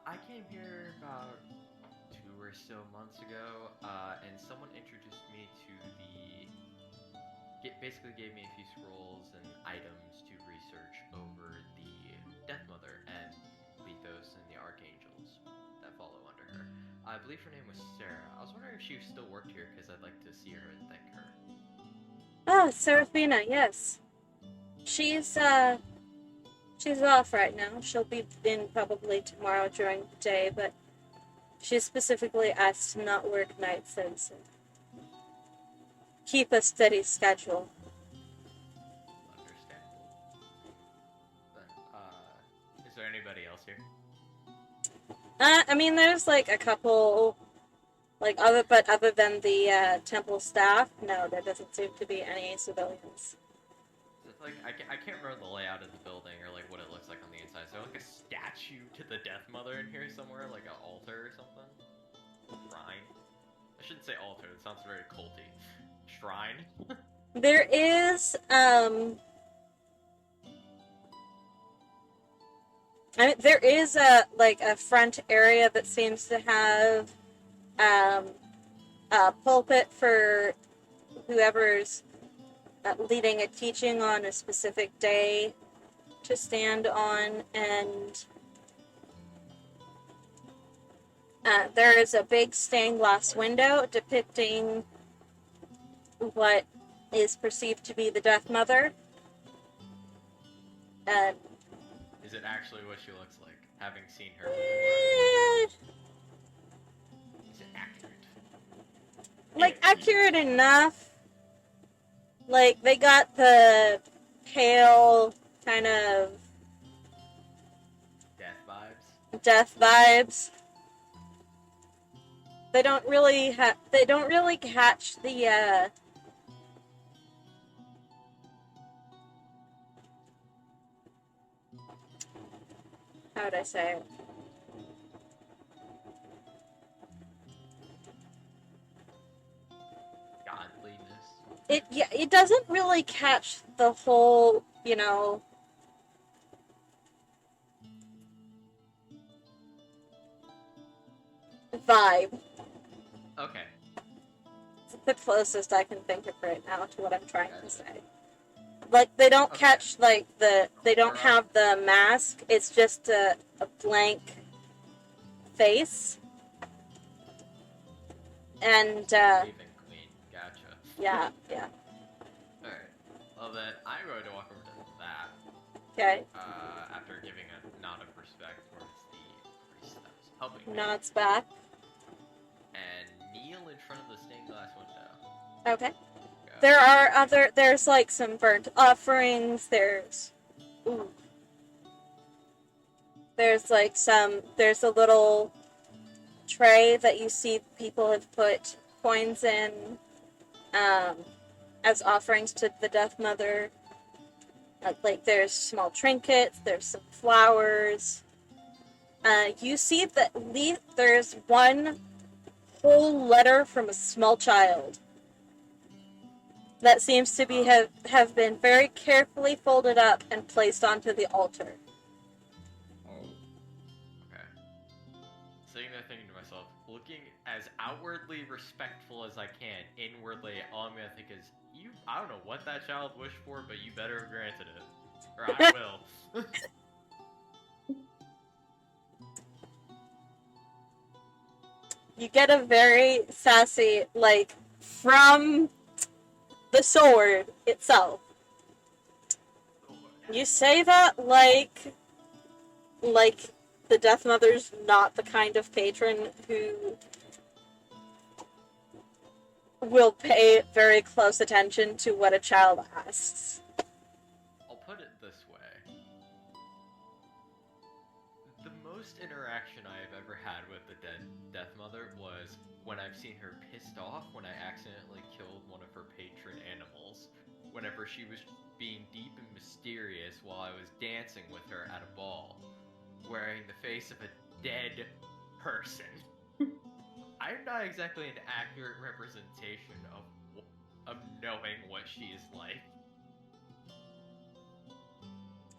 I came here about 2 or so months ago, and someone introduced me to basically gave me a few scrolls and items to research over the Death Mother and Lethos and the Archangels that follow under her. I believe her name was Sarah. I was wondering if she still worked here, because I'd like to see her and thank her. Ah, Seraphina, yes. She's off right now. She'll be in probably tomorrow during the day, but she specifically asked to not work nights and keep a steady schedule. Understandable. Then, is there anybody else here? I mean, there's like a couple, like other than the temple staff, no, there doesn't seem to be any civilians. It's like I can't remember the layout of the building or like what it looks like on the inside. Is there like a statue to the Death Mother in here somewhere, like an altar or something? Shrine. I shouldn't say altar. It sounds very culty. Shrine. There is, I mean, there is a front area that seems to have a pulpit for whoever's leading a teaching on a specific day to stand on, and there is a big stained glass window depicting what is perceived to be the Death Mother. And Is it actually what she looks like, having seen her? Is it accurate? Like, accurate enough. Like, they got the pale kind of death vibes. They don't really catch the how would I say it? Godliness. It doesn't really catch the whole, vibe. Okay. It's the closest I can think of right now to what I'm trying to say. Like, they don't catch, like, they don't have the mask. It's just a blank face. And, Raven Queen. Gotcha. yeah. Alright. Well then, I'm going to walk over to that. Okay. After giving a nod of respect towards the priest that was helping me. Nods back. And kneel in front of the stained glass window. Okay. There's like some burnt offerings, there's a little tray that you see people have put coins in, as offerings to the Death Mother. Like, there's small trinkets, there's some flowers. You see that there's one whole letter from a small child that seems to be have been very carefully folded up and placed onto the altar. Okay. Sitting there thinking to myself, looking as outwardly respectful as I can, inwardly, all I'm gonna think is, I don't know what that child wished for, but you better have granted it. Or I will. You get a very sassy, like, from the sword itself. You say that like the Death Mother's not the kind of patron who will pay very close attention to what a child asks. I'll put it this way. The most interaction I have ever had with the Death Mother was when I've seen her pissed off when I accidentally killed one of her patron animals. Whenever she was being deep and mysterious while I was dancing with her at a ball, wearing the face of a dead person. I'm not exactly an accurate representation of knowing what she is like.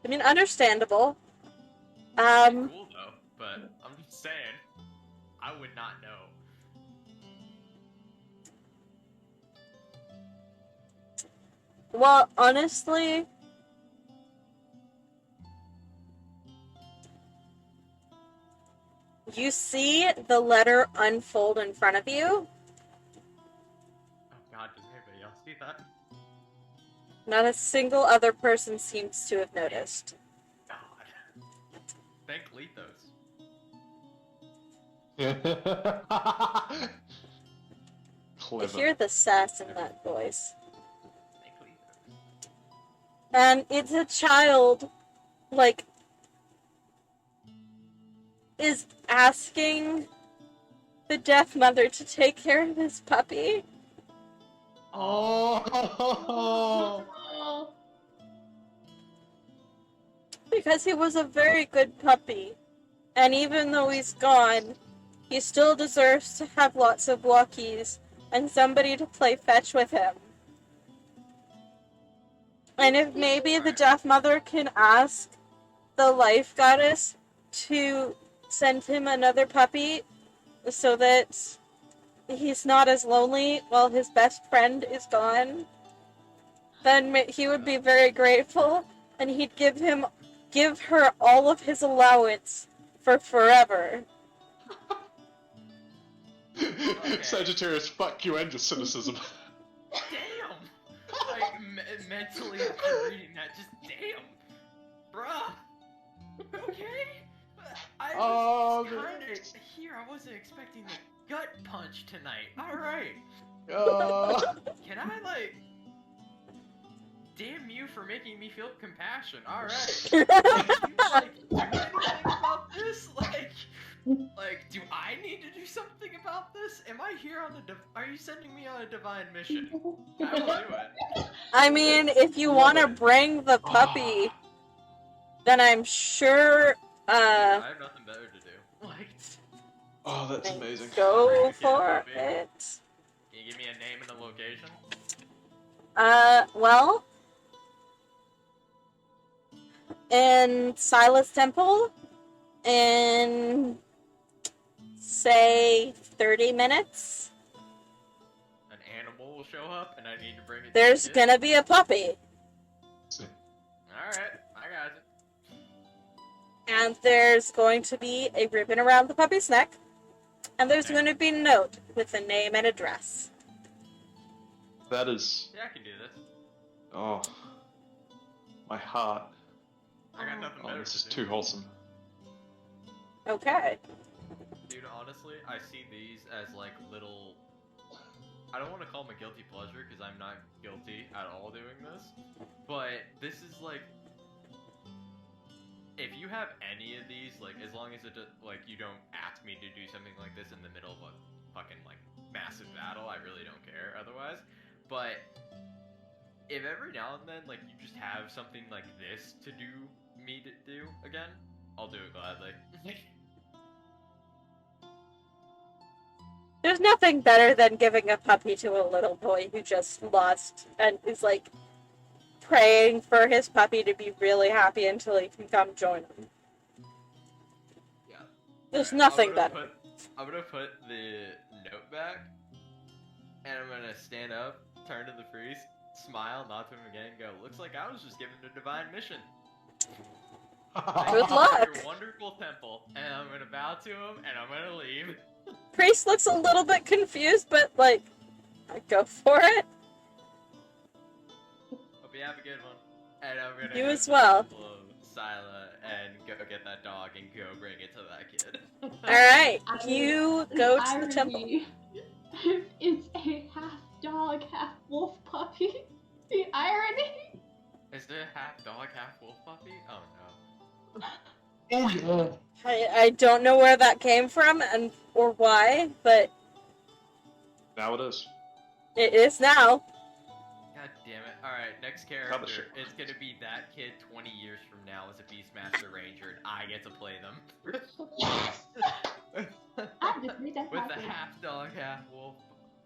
I mean, understandable. Cool though, but I'm just saying, I would not know. Well, honestly, you see the letter unfold in front of you. Oh god, does anybody else see that? Not a single other person seems to have noticed. God. Thank Lethos. You hear the sass in that voice. Thank Lethos. And it's a child, like, is asking the deaf mother to take care of his puppy. Oh. Oh, Because he was a very good puppy. And even though he's gone, he still deserves to have lots of walkies and somebody to play fetch with him. And if maybe the deaf mother can ask the life goddess to send him another puppy so that he's not as lonely while his best friend is gone, then he would be very grateful, and he'd give her all of his allowance for forever. Sagittarius, fuck you and your cynicism. Damn! Like, mentally after reading that, just damn! Bruh! Okay? I was kinda here, I wasn't expecting the gut punch tonight. Alright. Can I, like... Damn you for making me feel compassion. Alright. Can you, like, do anything about this? Like, do I need to do something about this? Am I here on are you sending me on a divine mission? I will do it. I mean, if you want to bring the puppy, then I'm sure, I have nothing better to do. Like, oh, that's amazing. Go for it. Can you give me a name and a location? Well, in Silas Temple, in, say, 30 minutes, An animal will show up and I need to bring it there's to the gonna be a puppy. Alright, I got it. And there's going to be a ribbon around the puppy's neck. And there's going to be a note with a name and address. That is... Yeah, I can do this. Oh. My heart. I got nothing Oh, better this to is do. too wholesome. Okay. Dude, honestly, I see these as like little... I don't want to call them a guilty pleasure because I'm not guilty at all doing this. But this is like... If you have any of these, like, as long as it, like, you don't ask me to do something like this in the middle of a fucking, like, massive battle, I really don't care otherwise. But if every now and then, like, you just have something like this to do me to do again, I'll do it gladly. There's nothing better than giving a puppy to a little boy who just lost and is, like, praying for his puppy to be really happy until he can come join him. Yeah. There's nothing better. I'm gonna put the note back, and I'm gonna stand up, turn to the priest, smile, nod to him again, and go, looks like I was just given a divine mission. Good luck. Your wonderful temple, and I'm gonna bow to him, and I'm gonna leave. Priest looks a little bit confused, but, like, go for it. Hope you have a good one. And I'm gonna You go as to well. the temple of Sila and go get that dog and go bring it to that kid. Alright, you go to the temple. Irony. It's a half dog, half wolf puppy. The irony. Is there a half dog, half wolf puppy? Oh no. Oh yeah. I don't know where that came from and or why, but Now it is. it is now. God damn it. Alright, next character. It's gonna be that kid 20 years from now as a Beastmaster Ranger, and I get to play them. I just made that With the happen. half dog, half wolf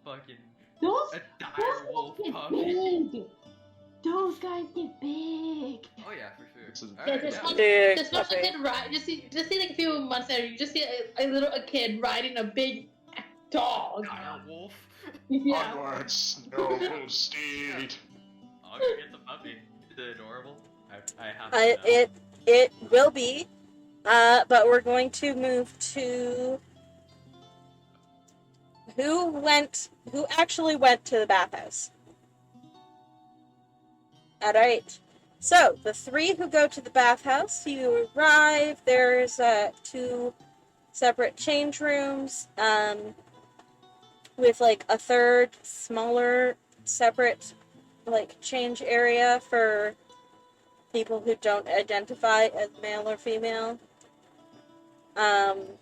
fucking... Those A dire wolf get puppy. big. Those guys get big. Oh yeah, for sure. This is- Alright, This yeah. one, Big this one puppy. kid ride. Just see like a few months later, you just see a kid riding a big dog. Dire wolf. Yeah. Onwards, noble steed. I'll go get the puppy. Is it adorable? I have to know. It will be, but we're going to move to who actually went to the bathhouse. Alright, so the three who go to the bathhouse, you arrive, there's 2 separate change rooms, with like a third smaller separate like change area for people who don't identify as male or female. You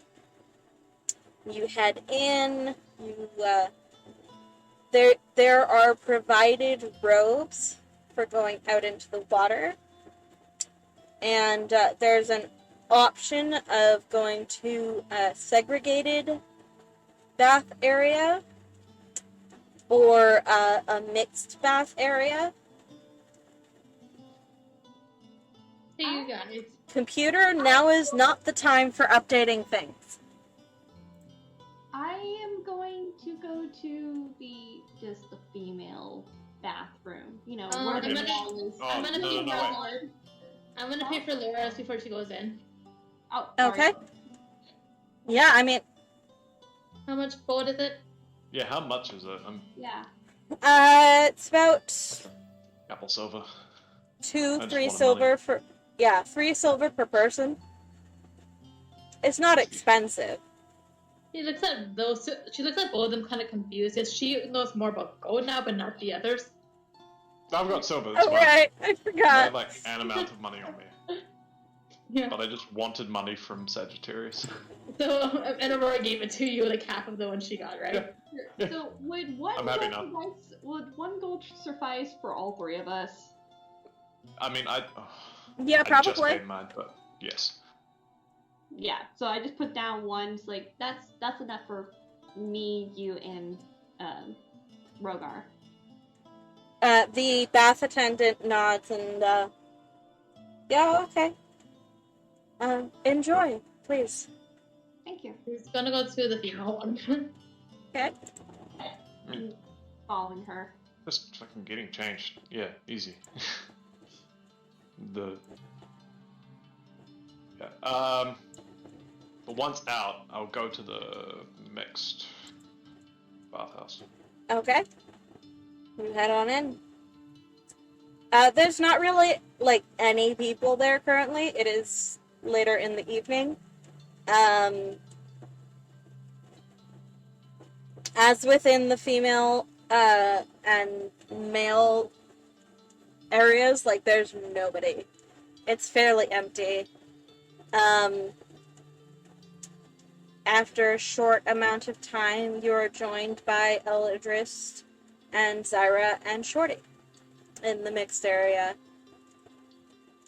head in. There are provided robes for going out into the water, and there's an option of going to a segregated bath area or a mixed bath area. Hey, you guys. Computer, now is not the time for updating things. I am going to go to just the female bathroom. You know, where I'm the gonna- wall is. Oh, I'm gonna no, pay no, for wait. Laura. I'm gonna pay for Laura's before she goes in. Oh, sorry. Okay. Yeah, I mean, How much gold is it? Yeah, how much is it? Yeah. it's about Apple silver. I 2, just 3 wanted silver money. for 3 silver per person. It's not expensive. She looks at those. She looks at both of them kind of confused. Yes, she knows more about gold now, but not the others. I've got silver, that's Oh fine. right, I I forgot. have like an amount of money on me. Yeah. But I just wanted money from Sagittarius. So, and Aurora gave it to you, like half of the one she got, right? Yeah. So would one I'm gold happy now. suffice? Would one gold suffice for all three of us? I mean, I Yeah, just probably. paid mine, but yes. Yeah. So I just put down one. It's like that's enough for me, you, and Rogar. The bath attendant nods and yeah, okay. Enjoy, please. Thank you. He's gonna go to the female one. Okay. Following her. Just fucking getting changed. Yeah, easy. But once out, I'll go to the mixed bathhouse. Okay. You head on in. There's not really like any people there currently. It is later in the evening. As within the female and male areas, like there's nobody. It's fairly empty. After a short amount of time, you are joined by Elidris and Zyra and Shorty in the mixed area.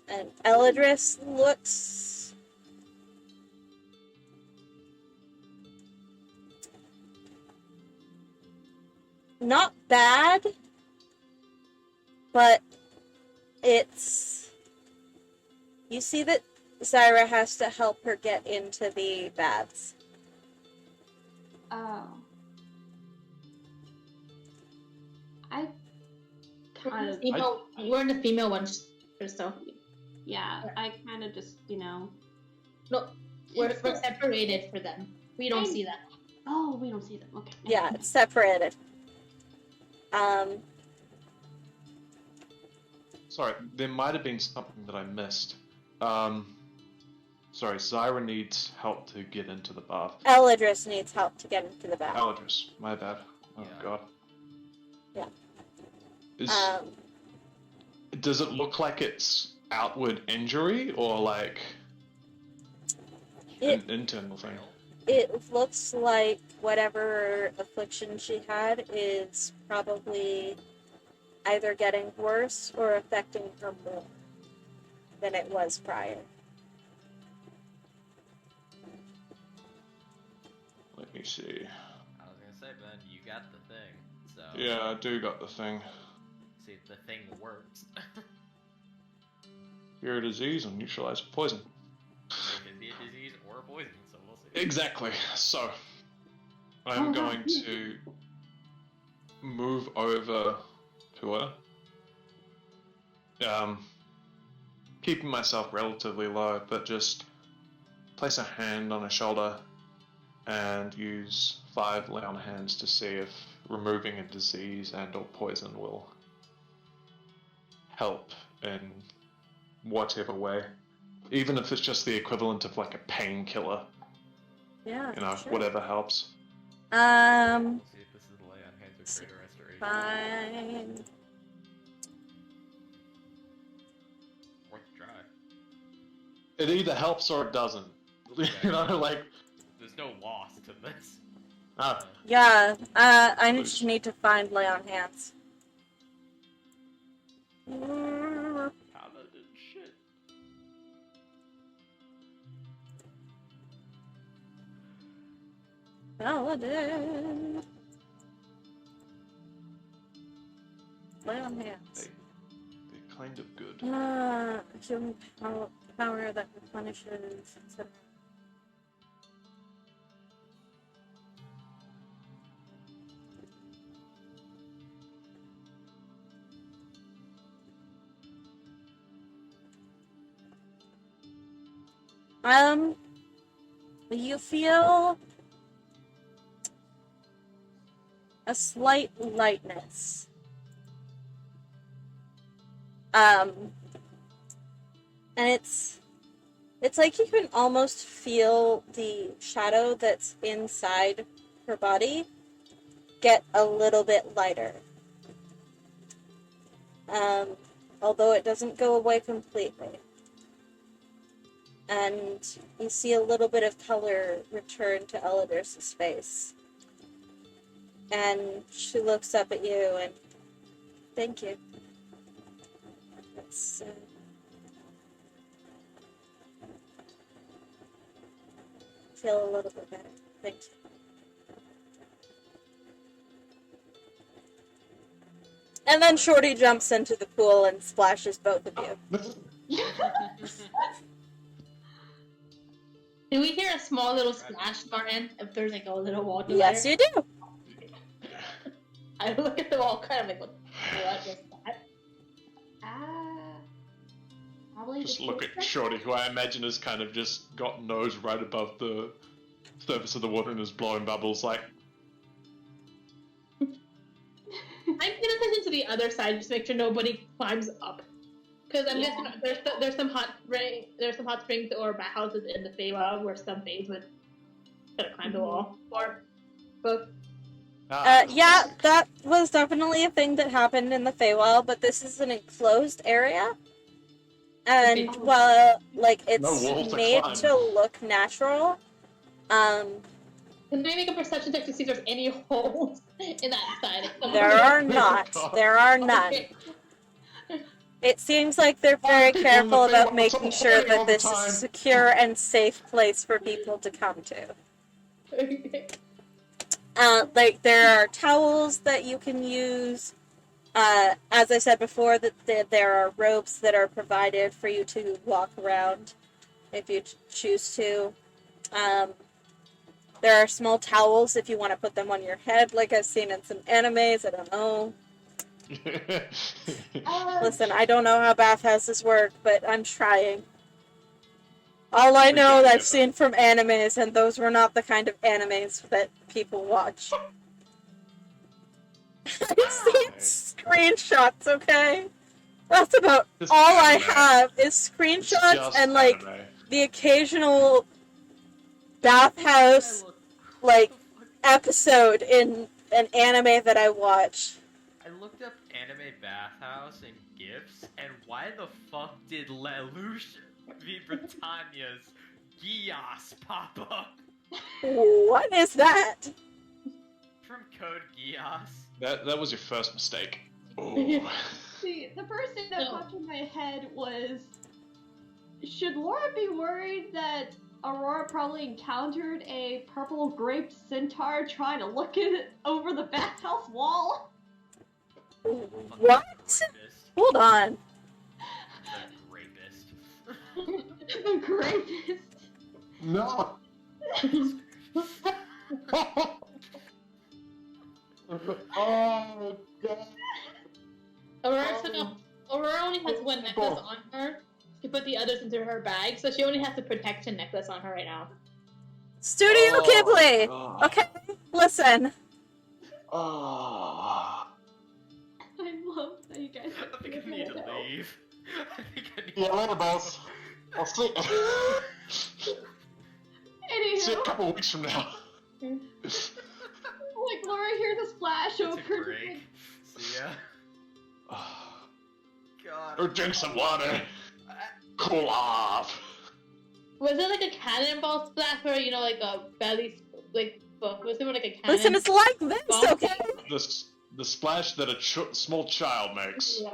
And Elidris looks not bad, but it's... You see that Zyra has to help her get into the baths. Oh. I kind of. We're in the female one, so Yeah, I kind of just, no, It's we're still- separated for them. We don't see them. Oh, we don't see them. Okay. Yeah, it's separated. Sorry, there might have been something that I missed. Sorry, Zyra needs help to get into the bath. Elidris needs help to get into the bath. Alidris, my bad. Oh Yeah. god. Yeah. Does it look like it's outward injury or like It- an internal thing? It looks like whatever affliction she had is probably either getting worse or affecting her more than it was prior. Let me see. I was gonna say, Ben, you got the thing. So Yeah, I do got the thing. see if the thing works. Cure a disease and neutralize poison. It could be a disease or a poison, so we'll see. Exactly. So, I'm going to move over to her. Keeping myself relatively low, but just place a hand on her shoulder and use 5 lay on hands to see if removing a disease and or poison will help in whatever way. Even if it's just the equivalent of like a painkiller, Yeah, you know, sure. whatever helps. We'll see if this is the lay on hands or greater restoration. Fine. Worth a try. It either helps or it doesn't. You know, like, There's no loss to this. ah, Yeah, I just need to find Lay on Hands. Paladin shit. Paladin. Lay on Hands. they're kind of good. Human power that replenishes, etc. You feel a slight lightness. And it's like you can almost feel the shadow that's inside her body get a little bit lighter. Although it doesn't go away completely. And you see a little bit of color return to Elidur's face. And she looks up at you and, thank you. It's, feel a little bit better. Thank you. And then Shorty jumps into the pool and splashes both of you. Do we hear a small little splash, Martin? If there's like a little water Yes, there? you do. I look at them all kind of like, what was that? Probably Just look at Shorty, who I imagine has kind of just got nose right above the surface of the water and is blowing bubbles like... I'm paying attention to the other side just to make sure nobody climbs up. Because I'm guessing there's some hot springs or bathhouses in the Feywild where some Fays would sort of climb the wall or both. Yeah, that was definitely a thing that happened in the Feywild, but this is an enclosed area. And while, like, No it's wall to made climb. to look natural, Can I make a perception check to see if there's any holes in that side? there are not. There are none. Okay. It seems like they're very people in the careful about Feywild making stop sure falling all that the this is time. a secure and safe place for people to come to. Like, there are towels that you can use. As I said before, that there are ropes that are provided for you to walk around if you choose to. There are small towels if you want to put them on your head, like I've seen in some animes. I don't know. Listen, I don't know how bathhouses work, but I'm trying. All I know that I've seen from animes, and those were not the kind of animes that people watch. I've seen screenshots, okay? That's about Just all I anime. have is It's screenshots just and, like, anime. the occasional bathhouse, like, episode in an anime that I watch. I looked up anime bathhouse and gifs, and why the fuck did Lelouch v Britannia's Gios pop up What is that? from Code Geass? That was your first mistake. Oh. See, the first thing that No. popped in my head was, should Laura be worried that Aurora probably encountered a purple grape centaur trying to look at over the bathhouse wall? What? Rapist. Hold on. The rapist. The grapist. No! Oh, God. Aurora only has one necklace on her. She put the others into her bag, so she only has the protection necklace on her right now. Studio Ghibli! God. Okay, listen. Oh. I love that you guys I think I need to leave. I think I need Yeah, later, boss. I'll see see you a Anywho, couple weeks from now. like Laura hears a splash to over. break. See ya. Oh. God. Go drink some water. I- Cool off. Was it like a cannonball splash or, you know, like a belly, like, was it like a cannon? Listen, it's like this, Ball? okay? The splash that a small child makes. Yeah.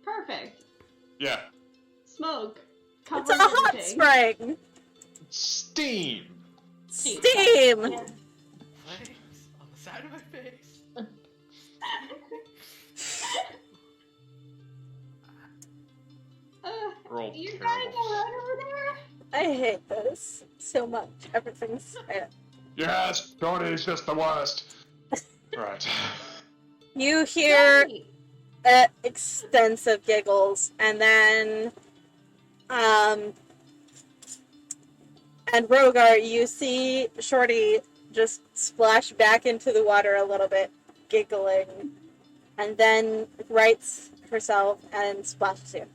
Perfect. Yeah. Smoke. It's Covers a hot everything. spring. Steam. Steam. Yeah. Flames on the side of my face. Roll You terrible. guys alright over there? I hate this so much. Everything's Yes, Johnny's just the worst. Right. You hear Right. extensive giggles, and then, and Rogar, you see Shorty just splash back into the water a little bit, giggling, and then rights herself and splashes you.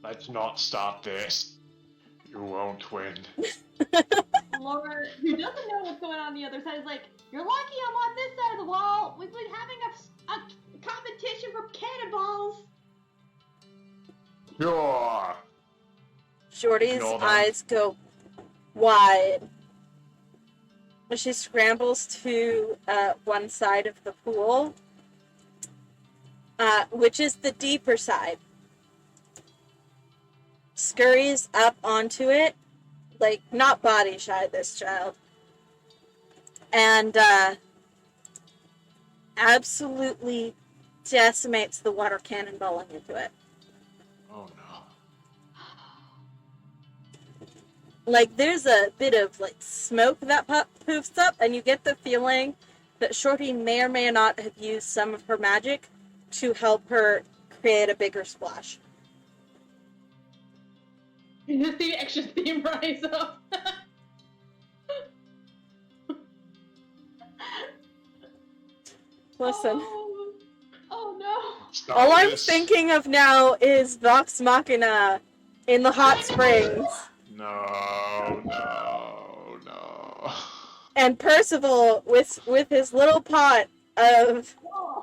Let's not start this. You won't win. Laura, who doesn't know what's going on the other side, is like, you're lucky I'm on this side of the wall. We've been having a competition for cannonballs. Sure. Shorty's Ignore them. eyes go wide. She scrambles to one side of the pool, which is the deeper side. Scurries up onto it, like, not body shy, this child. And absolutely decimates the water cannonballing into it. Oh no. Like, there's a bit of, like, smoke that poofs up, and you get the feeling that Shorty may or may not have used some of her magic to help her create a bigger splash. You just see extra steam rise up. Listen, Oh no. Stop all I'm this. thinking of now is Vox Machina in the hot springs, No, no, no. and Percival with his little pot of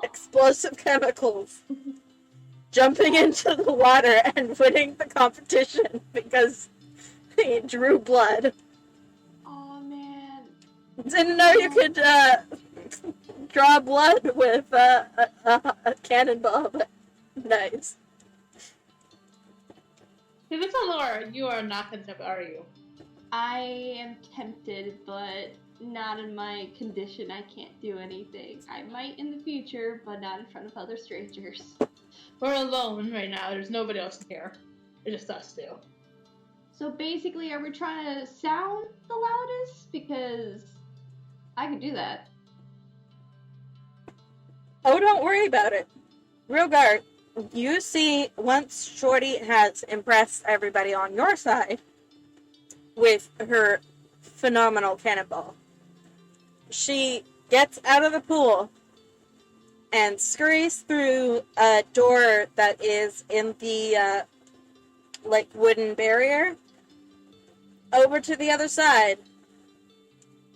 explosive chemicals jumping into the water and winning the competition because he drew blood. Oh man. Didn't know you could draw blood with a cannonball, but nice. If it's a Laura, you are not content, are you? I am tempted, but not in my condition. I can't do anything. I might in the future, but not in front of other strangers. We're alone right now. There's nobody else here. It's just us two. So basically, are we trying to sound the loudest? Because I could do that. Oh, don't worry about it. Rogar, you see, once Shorty has impressed everybody on your side with her phenomenal cannonball, she gets out of the pool and scurries through a door that is in the, like, wooden barrier over to the other side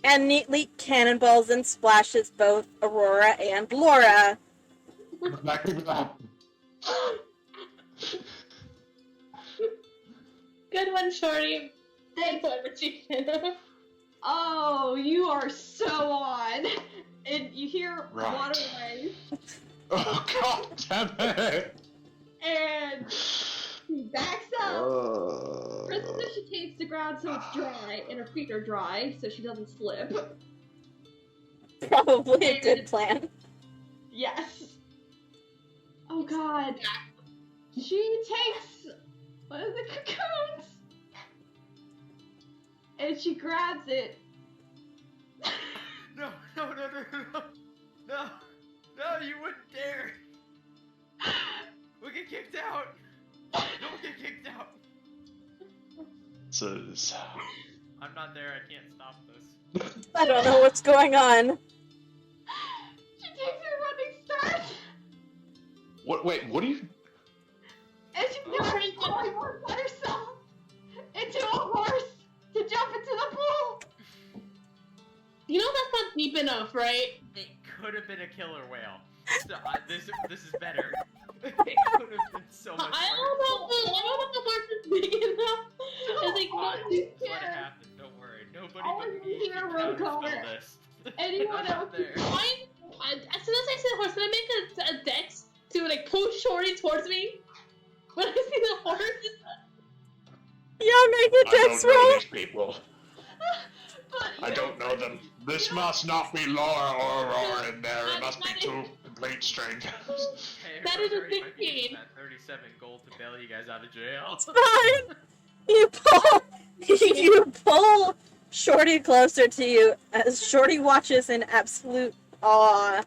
and neatly cannonballs and splashes both Aurora and Laura. Back to that. Good one, Shorty. Thanks. Clever chicken. Oh, you are so on. And you hear Right. water rise, Oh god damn it! and she backs up. First of all, she takes the ground so it's dry, and her feet are dry, so she doesn't slip. Probably a good plan. Yes. Oh god. She takes one of the cocoons, and she grabs it. No, no, no, no, no, no, no, you wouldn't dare. We'll get kicked out. Don't get kicked out. I'm not there. I can't stop this. I don't know what's going on. She takes her running start, What? Wait, what do you? and she throws forward by herself into a horse to jump into the pool. You know that's not deep enough, right? It could have been a killer whale. So, this is better. It could have been so much I more. don't know if the horse is big enough. It's like, Watch no, what happened. Don't worry. Nobody All but I me hear can Rogue counterspell over. this. Anyone I'm else? there. as soon as I see the horse, can I make a dex to like push Shorty towards me? When I see the horse, Yeah, make a I dex don't know roll. these people. But, I don't know them. This must not be Laura or Aurora in there. It must be two complete strangers. Hey, That if is I a already might be using 16. that 37 gold to bail you guys out of jail. It's fine. You pull Shorty closer to you as Shorty watches in absolute awe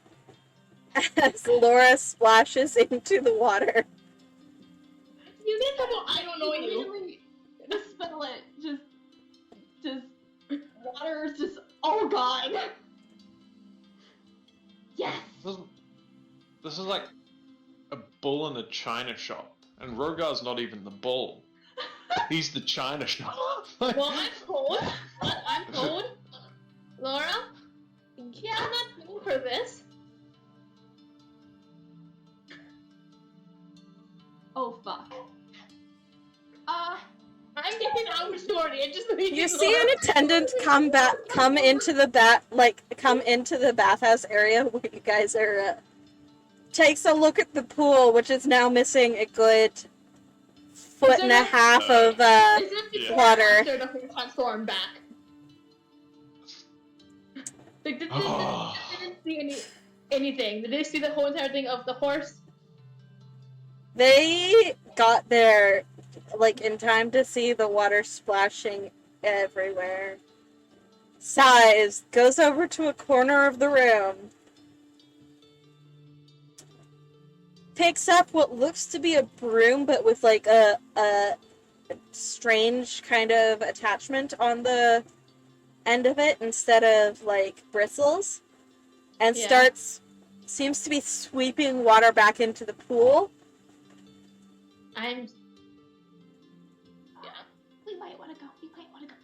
as Laura splashes into the water. you need to know I don't know you. Immediately, the spell it just water is just, oh god. Yes. This is like a bull in a china shop, and Rogar's not even the bull. He's the china shop. Well, I'm cold. I'm cold. Laura, yeah, I'm not paying for this. Oh fuck. I'm getting out with Shorty. It just You see an attendant come into the bathhouse area where you guys are. Takes a look at the pool, which is now missing a good foot and a half of Is this before water. or after the whole transform back? Like, didn't see anything. Did they see the whole entire thing of the horse? They got there like in time to see the water splashing everywhere. Sighs, goes over to a corner of the room, picks up what looks to be a broom, but with like a strange kind of attachment on the end of it instead of like bristles, and seems to be sweeping water back into the pool. We might want to go.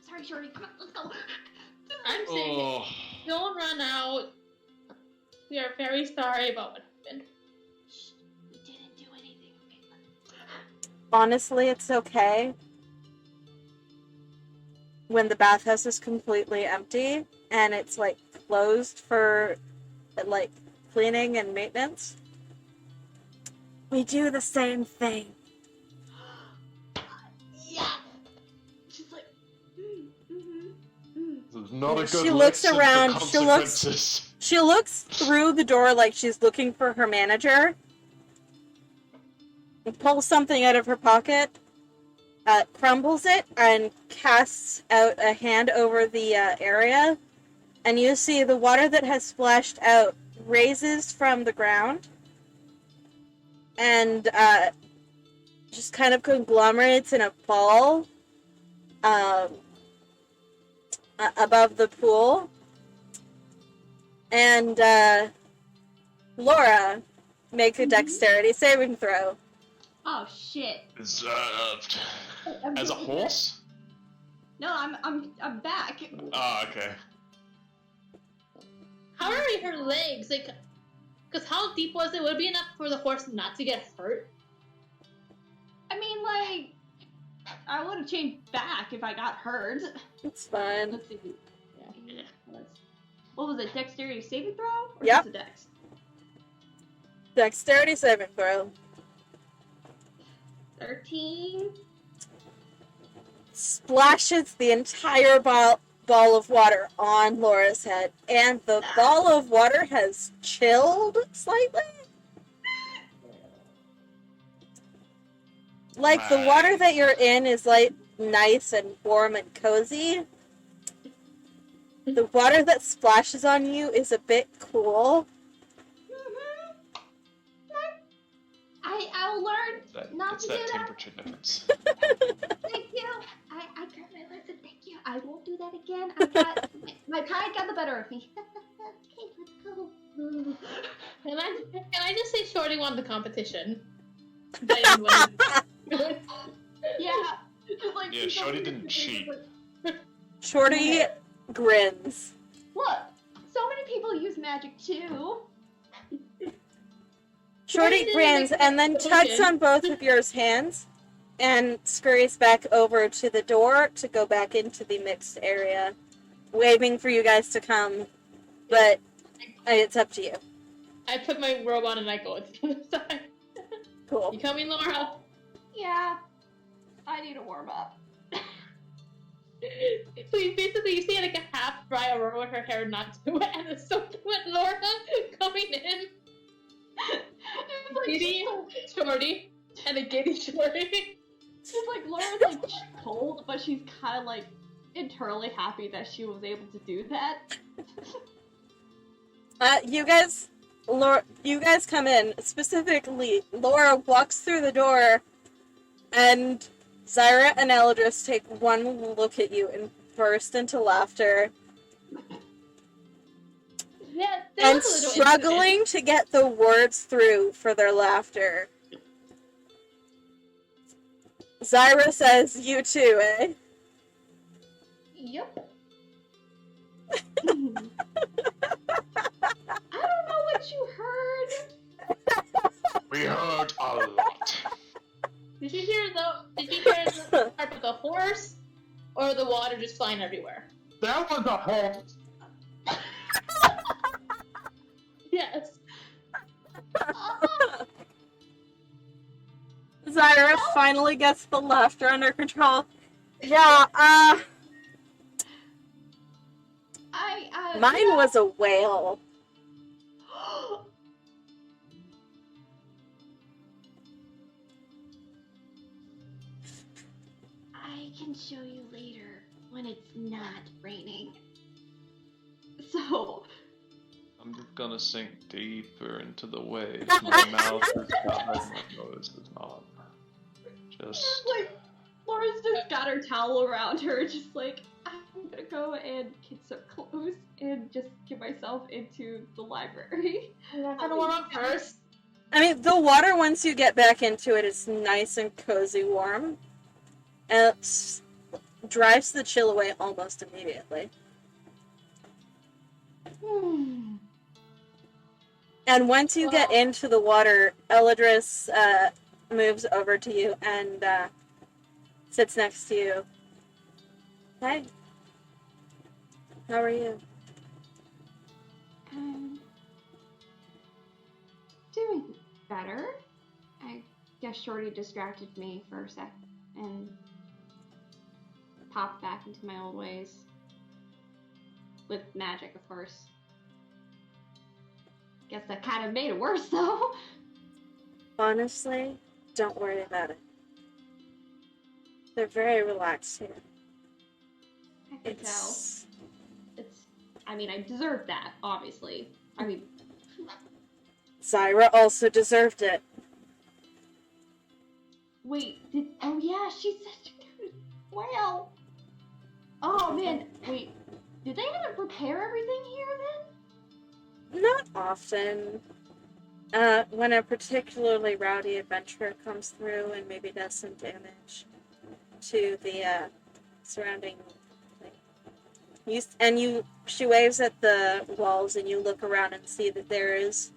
Sorry, Shorty. Come on, let's go. I'm saying, don't run out. We are very sorry about what happened. Shh, we didn't do anything, okay? Honestly, it's okay. When the bathhouse is completely empty and it's like closed for like cleaning and maintenance, we do the same thing. Yeah. She's like, This is not a good She looks lesson for around, consequences. She looks through the door like she's looking for her manager, and pulls something out of her pocket, crumbles it, and casts out a hand over the area, and you see the water that has splashed out raises from the ground, and just kind of conglomerates in a ball above the pool. And Laura, make a dexterity saving throw. oh shit. Deserved. I'm As a doing horse? No, I'm back. Oh, okay. How are her legs? Like, because how deep was it? Would it be enough for the horse not to get hurt? I mean, like, I would have changed back if I got hurt. It's fine. Let's see. Yeah. What was it? Dexterity saving throw? Or Yep. just a dex? Dexterity saving throw. 13. Splashes the entire ball of water on Laura's head, and the ball of water has chilled slightly. Like the water that you're in is like nice and warm and cozy. The water that splashes on you is a bit cool. I'll learn not It's to that do that. temperature difference. Thank you. I got my lesson. Thank you. I won't do that again. I got my pride got the better of me. Okay, let's go. Can I just say Shorty won the competition? That was- Yeah. Just like Yeah, Shorty didn't cheat. Shorty grins. Look, so many people use magic too. Shorty grins and then tugs on both of yours hands and scurries back over to the door to go back into the mixed area, waving for you guys to come, but it's up to you. I put my robe on and I go to the other side. Cool. You coming, Laura? Yeah. I need to warm up. So you basically you see like a half dry Aurora with her hair not too wet and it's so wet Laura coming in. It's like Giddy Shorty and a giddy Shorty. It's like Laura's like cold, but she's kind of like internally happy that she was able to do that. You guys come in. Specifically, Laura walks through the door, and Zyra and Eldris take one look at you and burst into laughter. Yeah, And struggling to get the words through for their laughter. Zyra says, "You too, eh?" Yep. I don't know what you heard. We heard a lot. Did you hear the part of the horse or the water just flying everywhere? That was a horse. Yes. Zyra finally gets the laughter under control. Yeah, mine was a whale. I can show you later when it's not raining. So, I'm just gonna sink deeper into the waves. My mouth is covered, my nose is not. Just like, Laura's just got her towel around her, just like, I'm gonna go and get some clothes and just get myself into the library. I'm gonna warm up first. I mean, the water, once you get back into it, is nice and cozy warm. And it drives the chill away almost immediately. And once you get into the water, Eladris moves over to you and sits next to you. Hey. How are you? Doing better. I guess Shorty distracted me for a sec and popped back into my old ways. With magic, of course. Guess that kind of made it worse, though. Honestly, don't worry about it. They're very relaxed here. I can tell. I mean, I deserve that, obviously. I mean... Zyra also deserved it. Wait, oh yeah, she said she did. Well... Oh, man, wait. Did they have to repair everything here, then? Not often. When a particularly rowdy adventurer comes through and maybe does some damage to the surrounding thing. She waves at the walls and you look around and see that there's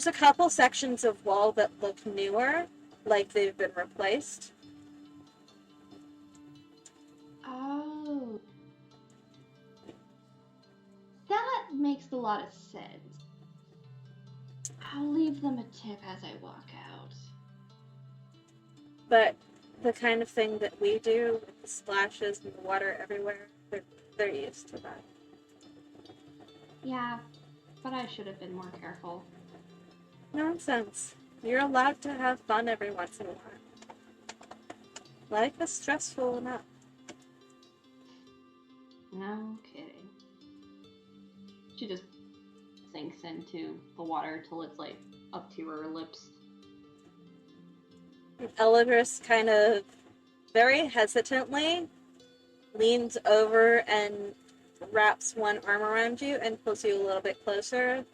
a couple sections of wall that look newer, like they've been replaced. Oh. That makes a lot of sense. I'll leave them a tip as I walk out. But the kind of thing that we do with the splashes and the water everywhere, they're used to that. Yeah, but I should have been more careful. Nonsense. You're allowed to have fun every once in a while. Life is stressful enough. No kidding. She just sinks into the water till it's like up to her lips. Eladris kind of very hesitantly leans over and wraps one arm around you and pulls you a little bit closer.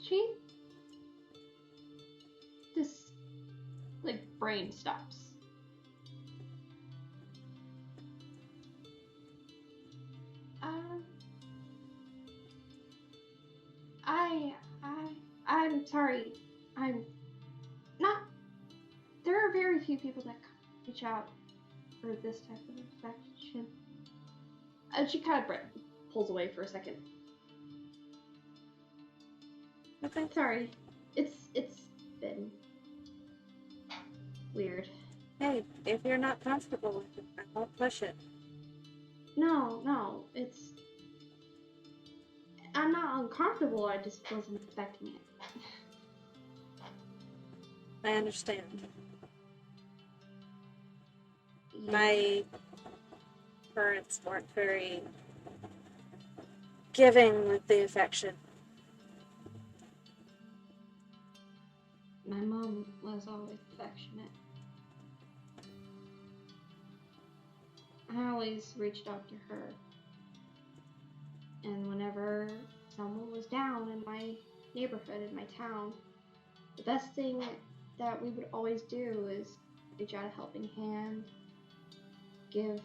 She just like brain stops. I'm sorry. I'm not. There are very few people that reach out for this type of infection. And she kind of pulls away for a second. Okay. Sorry. It's been weird. Hey, if you're not comfortable with it, I won't push it. No, I'm not uncomfortable, I just wasn't expecting it. I understand. Yeah. My parents weren't very giving with the affection. My mom was always affectionate. I always reached out to her. And whenever someone was down in my neighborhood, in my town, the best thing that we would always do is reach out a helping hand, give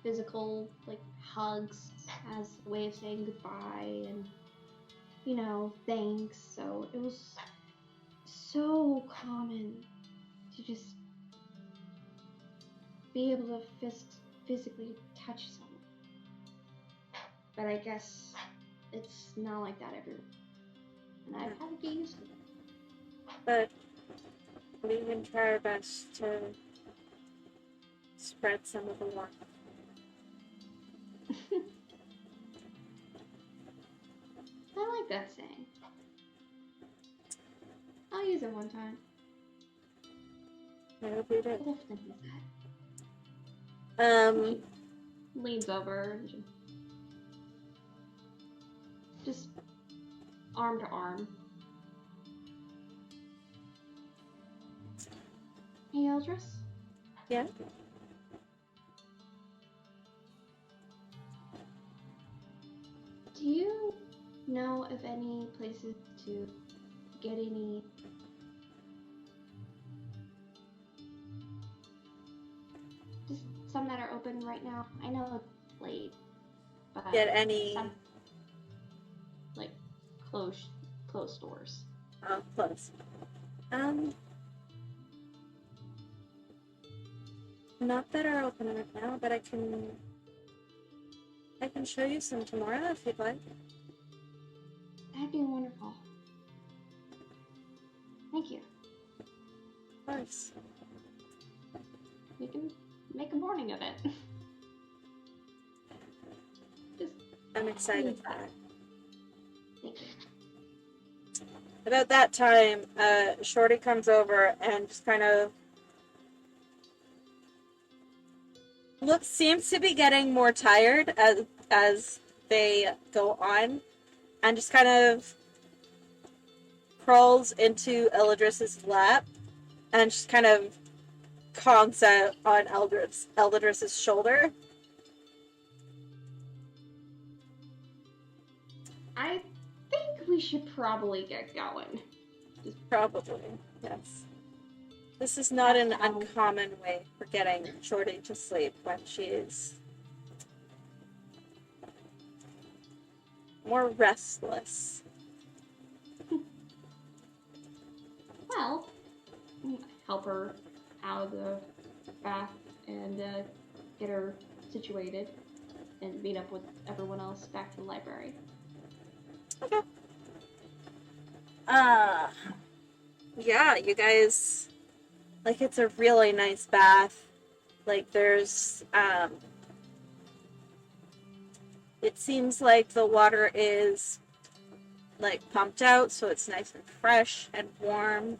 physical, like, hugs as a way of saying goodbye and, you know, thanks. So it was so common to just be able to physically touch someone. But I guess it's not like that everywhere. And I've had to get used to it. But we can try our best to spread some of the warmth. I like that saying. I'll use it one time. I hope you do. I'll often use that. Um, Leans over and just arm to arm. Hey, Eldris? yeah? Do you know of any places to get any just some that are open right now? I know it's late, but Get any... some like closed stores. Oh, close. Not that are open right now, but I can show you some tomorrow if you'd like. That'd be wonderful. Thank you. Of course. We can make a morning of it. Just I'm excited for that. thank you. About that time, Shorty comes over and just kind of seems to be getting more tired as they go on, and just kind of crawls into Eldris's lap and just kind of conks out on Eldris's shoulder. I think we should probably get going. Probably, yes. This is not an uncommon way for getting Shorty to sleep when she is more restless. Well, help her out of the bath and get her situated and meet up with everyone else back to the library. Okay. Yeah, you guys, like, it's a really nice bath. Like, there's, it seems like the water is, like, pumped out, so it's nice and fresh and warm,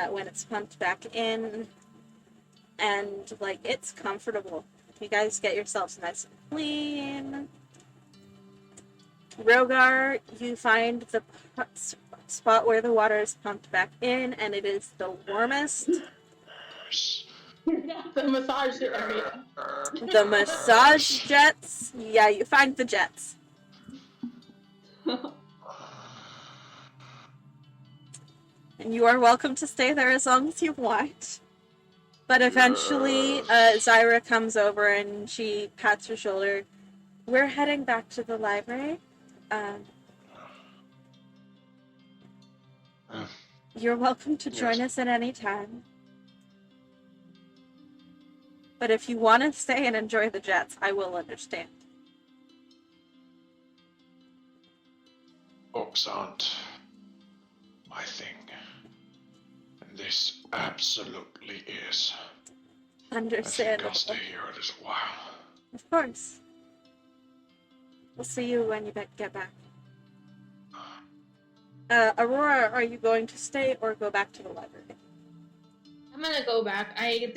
when it's pumped back in, and, like, it's comfortable. You guys get yourselves nice and clean. Rogar, you find the spot where the water is pumped back in, and it is the warmest. The massage area. The massage jets. Yeah, you find the jets. And you are welcome to stay there as long as you want. But eventually, Zyra comes over and she pats her shoulder. We're heading back to the library. You're welcome to join us at any time. But if you want to stay and enjoy the jets, I will understand. Books aren't my thing. And this absolutely is. I think Understandable. I'll stay here a little while. Of course. We'll see you when you get back. Aurora, are you going to stay or go back to the library? I'm gonna go back. I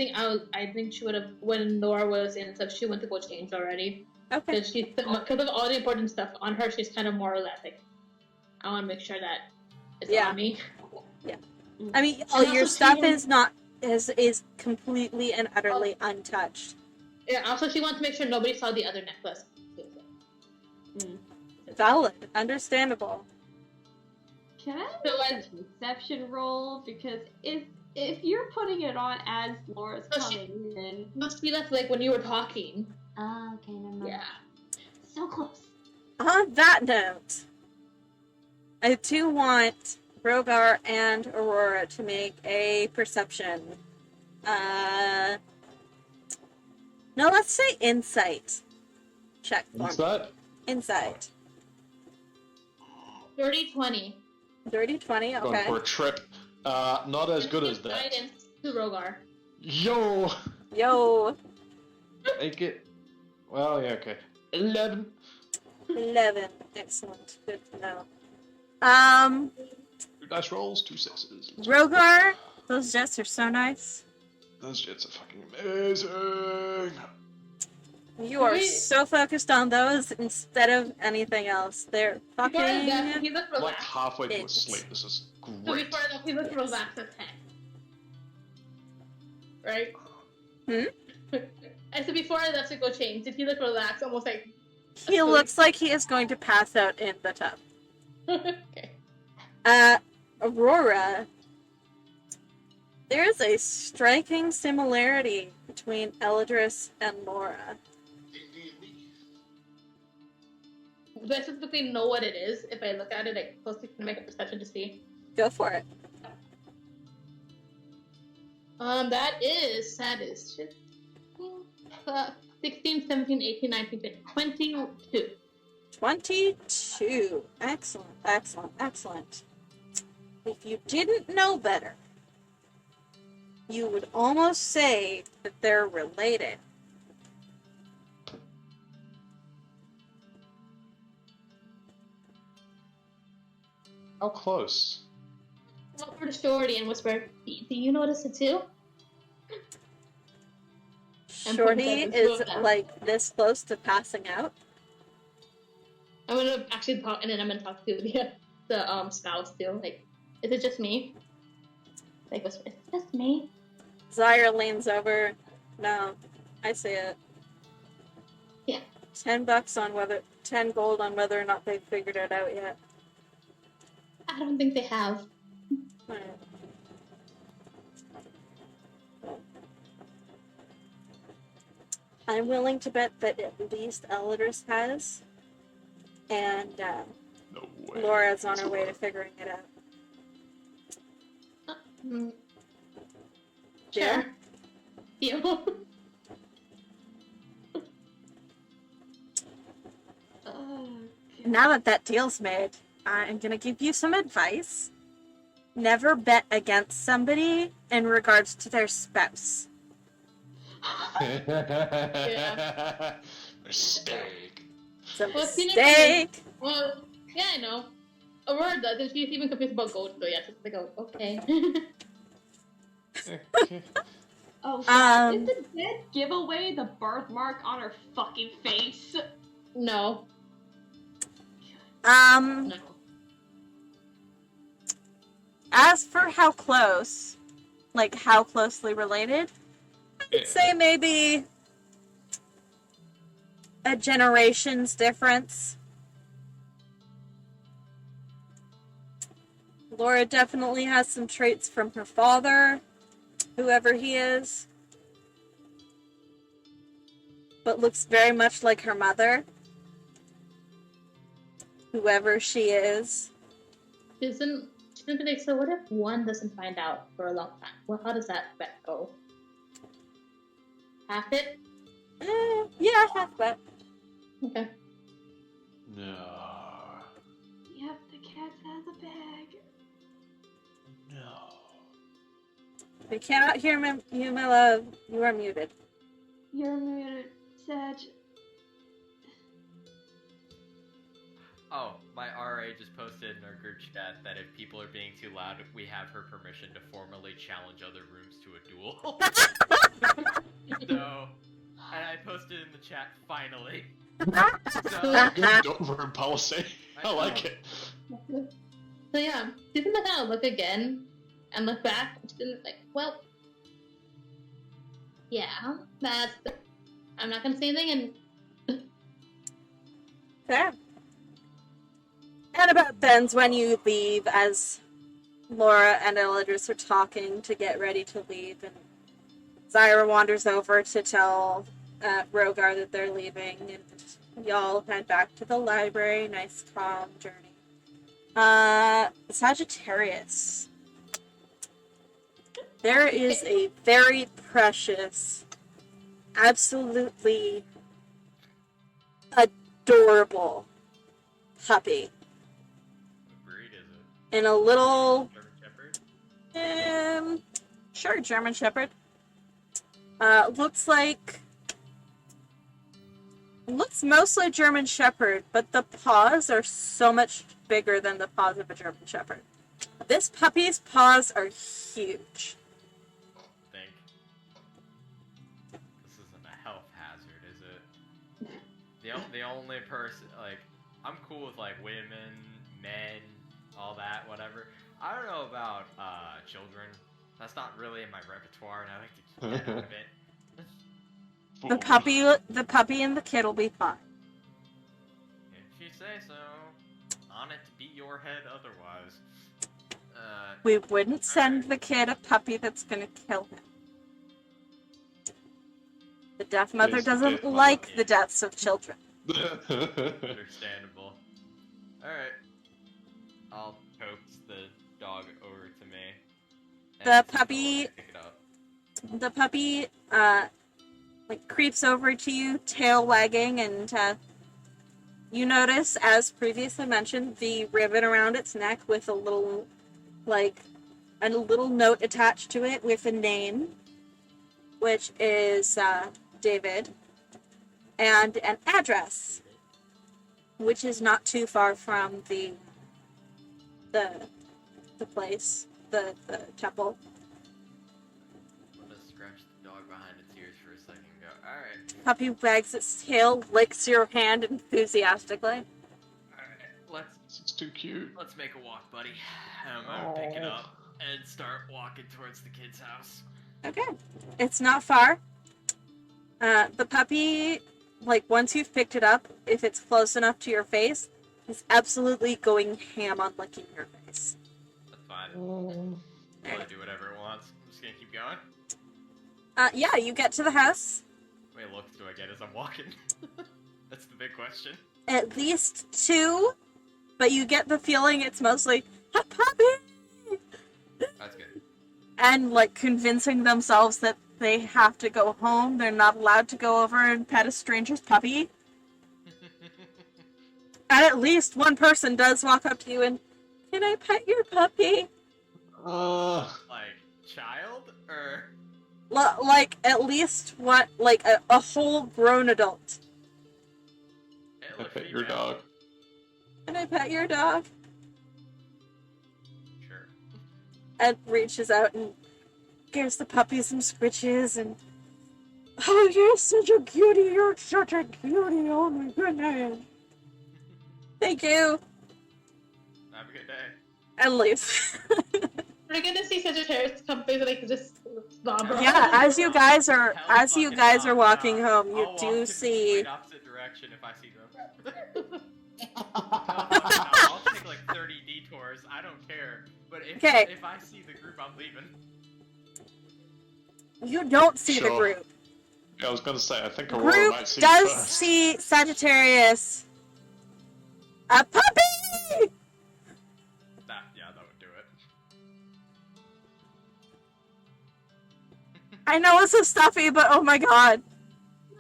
think she would have when Nora was in stuff. She went to go change already Okay. because of all the important stuff on her. She's kind of more or less like, I want to make sure that it's on me. I mean, all your stuff is completely and utterly untouched. Yeah. Also, she wants to make sure nobody saw the other necklace. Valid. Understandable. Can I So, make a perception roll? Because if you're putting it on as Laura's coming, then Must be that's like when you were talking. okay, never mind. Yeah. So close. On that note, I do want Rogar and Aurora to make a perception. No, let's say insight check. What's that? Insight. 30-20. 30-20, Going okay. for a trip. Not as good as that. Guidance to Rogar. Yo! Yo, Make it. Well, yeah, okay. 11. 11. Excellent. Good to know. 2 dice rolls, 2 sixes. Rogar, those jets are so nice. Those jets are fucking amazing. You are Wait. so focused on those instead of anything else. They're Before that, fucking... he looked Like relaxed. halfway through It's- sleep. This is So great. before that, he looked relaxed as heck. Right? I said before I left to go change, did he look relaxed? Almost like... He looks like he is going to pass out in the tub. Okay. Aurora, there is a striking similarity between Eldris and Laura. Do I specifically know what it is? If I look at it, I closely can make a perception to see. Go for it. That is 16, 17, 18, 19, 20, 22. 22. Excellent, excellent, excellent. If you didn't know better, you would almost say that they're related. How close? Look for Shorty and whisper, do you notice it too? And Shorty point at the is two of them. like this close to passing out. I'm gonna actually talk, and then I'm gonna talk to the spouse too. Like, is it just me? Like, whisper, it's just me. Zyra leans over. No, I see it. Yeah. $10 on whether 10 gold on whether or not they've figured it out yet. I don't think they have. Alright. I'm willing to bet that at least Eldris has, and No way. Laura's on her way to figuring it out. Mm, Yeah? sure. Deal. Now that that deal's made, I'm gonna give you some advice. Never bet against somebody in regards to their spouse. Mistake. It's a Well, see, mistake. Well, yeah, I know. Aurora does, and she's even confused about gold, so yeah, she's like, oh, okay. Oh, Um, did the dead give away the birthmark on her fucking face? No. Um, No. as for how close, like how closely related, I'd say maybe a generation's difference. Laura definitely has some traits from her father, whoever he is, but looks very much like her mother, whoever she is. She gonna be like, so what if one doesn't find out for a long time? Well, how does that bet go? Half it? Yeah, half bet. Okay. No. Yep, the cat's out of the bag. No. We cannot hear you, my love. You are muted. You're muted, Sedge. Oh, my RA just posted in our group chat that if people are being too loud, we have her permission to formally challenge other rooms to a duel. So, and I posted in the chat, finally. So, Good room policy. I like it. So yeah, she's gonna kind of look again and look back. And she's gonna like, well, yeah, that's. I'm not gonna say anything. And Fair. And about Ben's when you leave, as Laura and Eladris are talking to get ready to leave, and Zyra wanders over to tell Rogar that they're leaving, and y'all head back to the library. Nice, calm journey. Sagittarius. There is a very precious, absolutely adorable puppy what breed is it? in a little German Shepherd? sure, German Shepherd. Looks mostly German Shepherd, but the paws are so much bigger than the paws of a German Shepherd. This puppy's paws are huge. Think. This isn't a health hazard, is it? The only person, like, I'm cool with, like, women, men, all that, whatever. I don't know about, children. That's not really in my repertoire, and I like to keep that out of it. The puppy and the kid will be fine. If you say so. On it to beat your head otherwise. We wouldn't send the kid a puppy that's gonna kill him. The deaf mother Yes, the doesn't deaf mother. like the deaths of children. Understandable. Alright. I'll coax the dog over to me. The and puppy- pick it up. The puppy, creeps over to you, tail wagging, and, you notice, as previously mentioned, the ribbon around its neck with a little note attached to it with a name, which is, David, and an address, which is not too far from the place, the temple. I'm gonna scratch the dog behind its ears for a second and go, alright. Puppy wags its tail, licks your hand enthusiastically. Alright, It's too cute. let's make a walk, buddy. I'm gonna pick it up and start walking towards the kid's house. Okay. It's not far. The puppy, once you've picked it up, if it's close enough to your face, is absolutely going ham on licking your face. That's fine. Let it do whatever it wants. I'm just gonna keep going. Yeah, you get to the house. How many looks do I get as I'm walking? That's the big question. At least 2, but you get the feeling it's mostly a puppy! That's good. And, convincing themselves that they have to go home. They're not allowed to go over and pet a stranger's puppy. And at least one person does walk up to you and, can I pet your puppy? Like, child? Or... At least what, a whole grown adult. Male I or pet your female? dog. Can I pet your dog? Sure. And reaches out and gives the puppy some scritches and, oh, you're such a cutie, you're such a cutie, oh my goodness. Thank you. Have a good day. And leaves. we're gonna see Sagittarius come through just slob. Yeah, as you guys are Hell walking no. home, you I'll walk do in see. the opposite direction if I see them. I'll take 30 detours. I don't care. But if I see the group, I'm leaving. You don't see the Sure. group. Yeah, I was gonna say, I think Aurora Group might see does first. see Sagittarius. A puppy! Yeah, that would do it. I know it's a stuffy, but oh my god.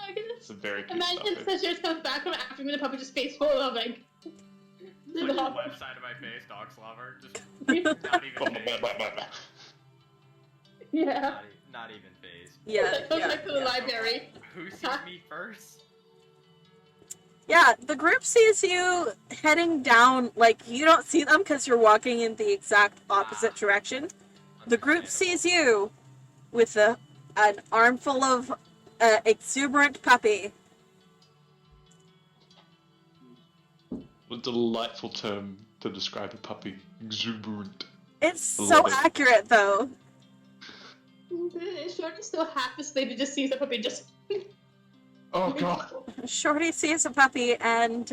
I can It's a very cute imagine stuffy. Sisters comes back from after me, the puppy just face full of like. It's like the left side of my face, dog slobber. Just not even phased. Yeah. Not even phased. Yeah. Goes Yeah. back to the library. Who sees me first? Yeah, the group sees you heading down, like, you don't see them because you're walking in the exact opposite direction. The group sees you with an armful of exuberant puppy. A delightful term to describe a puppy. Exuberant. It's I so love it. accurate, though. Shorty's still half asleep. He just sees the puppy just. Oh god. Shorty sees a puppy, and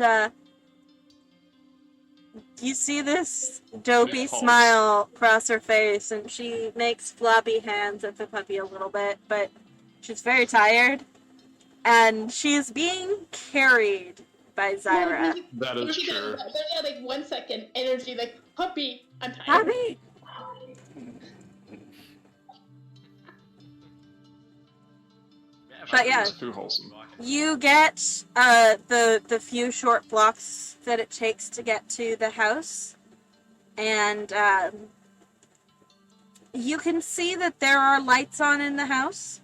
you see this dopey Yes. smile cross her face, and she makes floppy hands at the puppy a little bit, but she's very tired, and she's being carried by Zyra. That is true. Yeah, like 1 second energy, like puppy. I'm tired. Puppy! But yeah. It's too wholesome. You get the few short blocks that it takes to get to the house, and you can see that there are lights on in the house.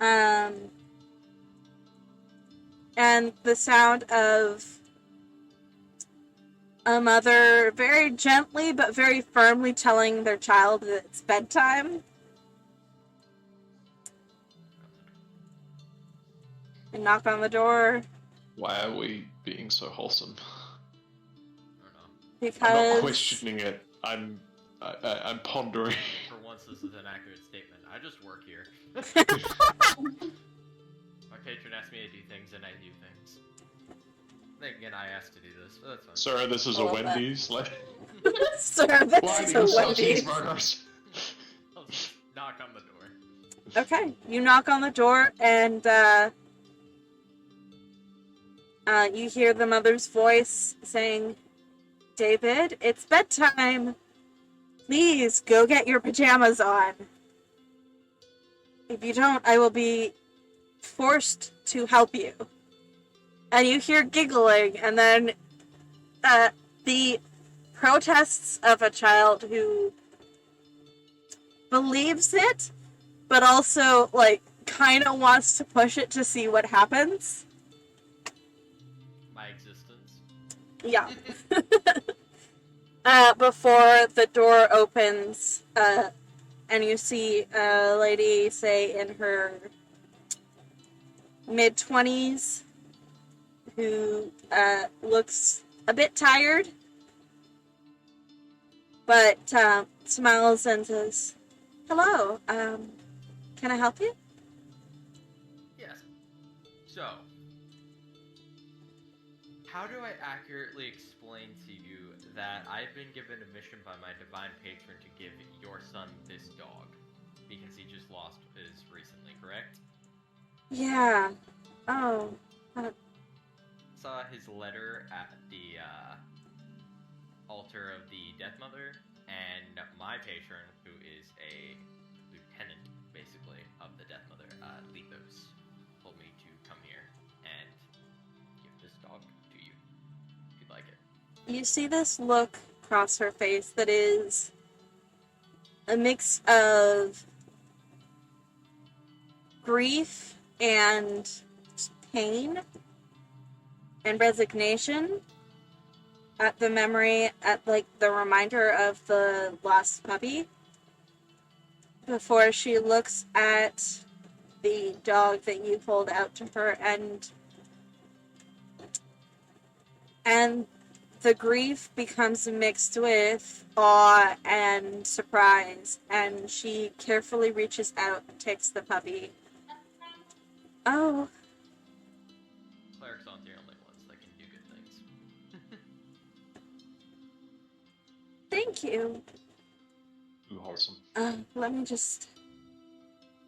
And the sound of a mother very gently but very firmly telling their child that it's bedtime. And knock on the door. Why are we being so wholesome? I don't know. Because I'm not questioning it. I'm pondering. For once, this is an accurate statement. I just work here. My patron asked me to do things, and I do things. Then again, I asked to do this, but that's fine. Sir, this is a love that. Wendy's. Like, Sir, this why is do you a sell Wendy's. cheeseburgers? I'll just knock on the door. Okay, you knock on the door, and you hear the mother's voice saying, "David, it's bedtime. Please go get your pajamas on. If you don't, I will be forced to help you." And you hear giggling, and then the protests of a child who believes it, but also, like, kind of wants to push it to see what happens. My existence. Yeah. Before the door opens, and you see a lady, say, in her mid-20s, who looks a bit tired, but smiles and says, "Hello, can I help you?" Yes. So, how do I accurately explain to you that I've been given a mission by my divine patron to give your son this dog? Because he just lost his recently, correct? Yeah. Oh. Saw his letter at the altar of the Death Mother, and my patron, who is a lieutenant, basically, of the Death Mother, Lethos, told me to come here and give this dog to you, if you'd like it. You see this look cross her face that is a mix of grief and pain and resignation at the memory, at like the reminder of the lost puppy, before she looks at the dog that you pulled out to her, and the grief becomes mixed with awe and surprise, and she carefully reaches out and takes the puppy. Oh, Clerics aren't the only ones that can do good things. thank you. Too wholesome. Let me just...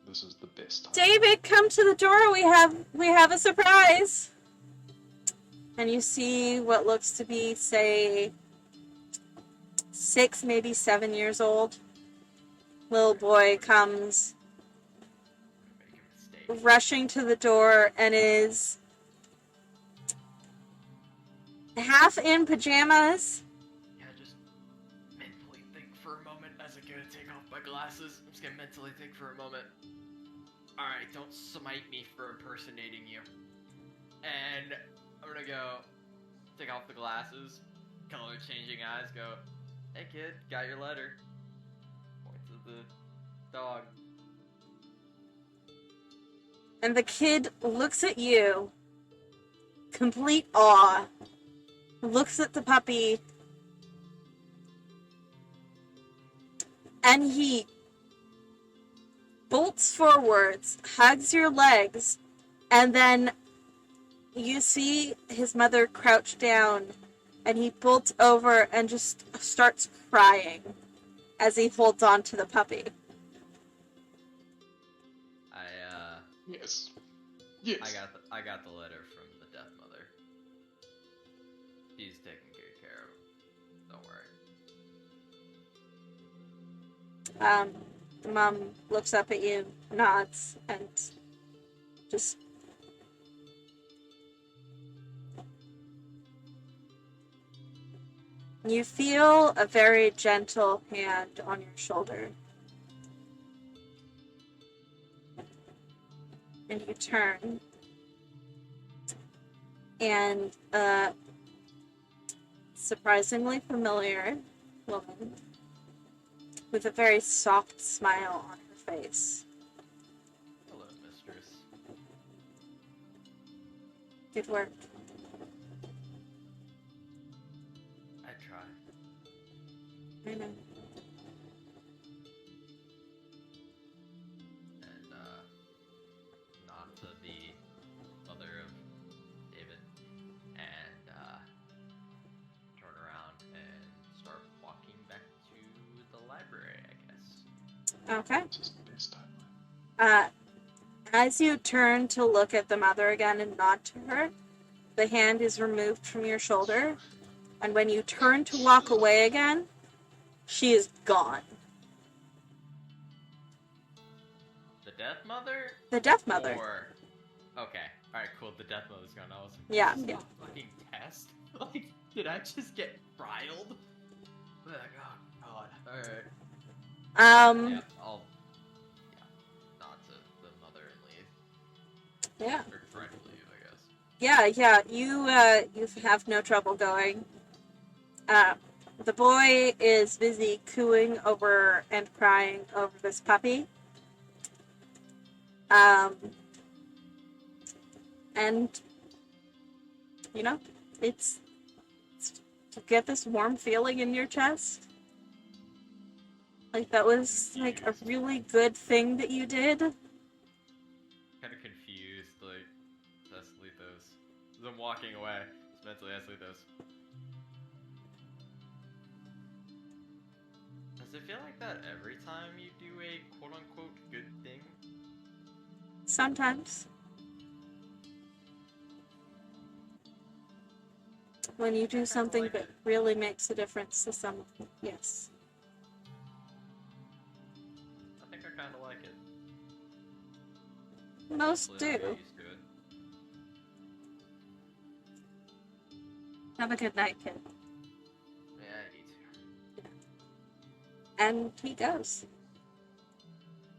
This is the best time. David, come to the door. We have a surprise. And you see what looks to be, say, 6, maybe 7 years old. Little boy comes rushing to the door and is half in pajamas. Yeah, just mentally think for a moment as I go to take off my glasses. I'm just gonna mentally think for a moment. Alright, don't smite me for impersonating you. And I'm gonna go take off the glasses, color changing eyes, go, hey kid, got your letter. Point to the dog. And the kid looks at you, complete awe, looks at the puppy, and he bolts forwards, hugs your legs, and then you see his mother crouch down, and he bolts over and just starts crying as he holds on to the puppy. Yes. Yes. I got the letter from the death mother. She's taking good care of him. Don't worry. The mom looks up at you, nods, and just... You feel a very gentle hand on your shoulder. And you turn. And a surprisingly familiar woman with a very soft smile on her face. Hello, mistress. Good work. I tried. I know. And, not to the mother of David. And, turn around and start walking back to the library, I guess. Okay. This is the best timeline. As you turn to look at the mother again and nod to her, the hand is removed from your shoulder, and when you turn to walk away again, she is gone. The death mother? The death mother. Or... Okay. Alright, cool. The death mother's gone. I was like, Yeah, is this yeah. a fucking test? Like, did I just get riled? Like, oh, God. Alright. Yeah, I'll... Yeah. Nod to the mother and leave. Yeah. Or try to leave, I guess. Yeah. You have no trouble going. The boy is busy cooing over and crying over this puppy. And you know, it's to get this warm feeling in your chest. Like that was like a really good thing that you did. Kind of confused, like, Eslitos. As I'm walking away, it's mentally Eslitos. Does it feel like that every time you do a quote-unquote good thing? Sometimes. When you do something like that it. really makes a difference to someone, yes. I think I kind of like it. Most Hopefully I'll do. get used to it. Have a good night, kid. Yeah, you too. And he goes.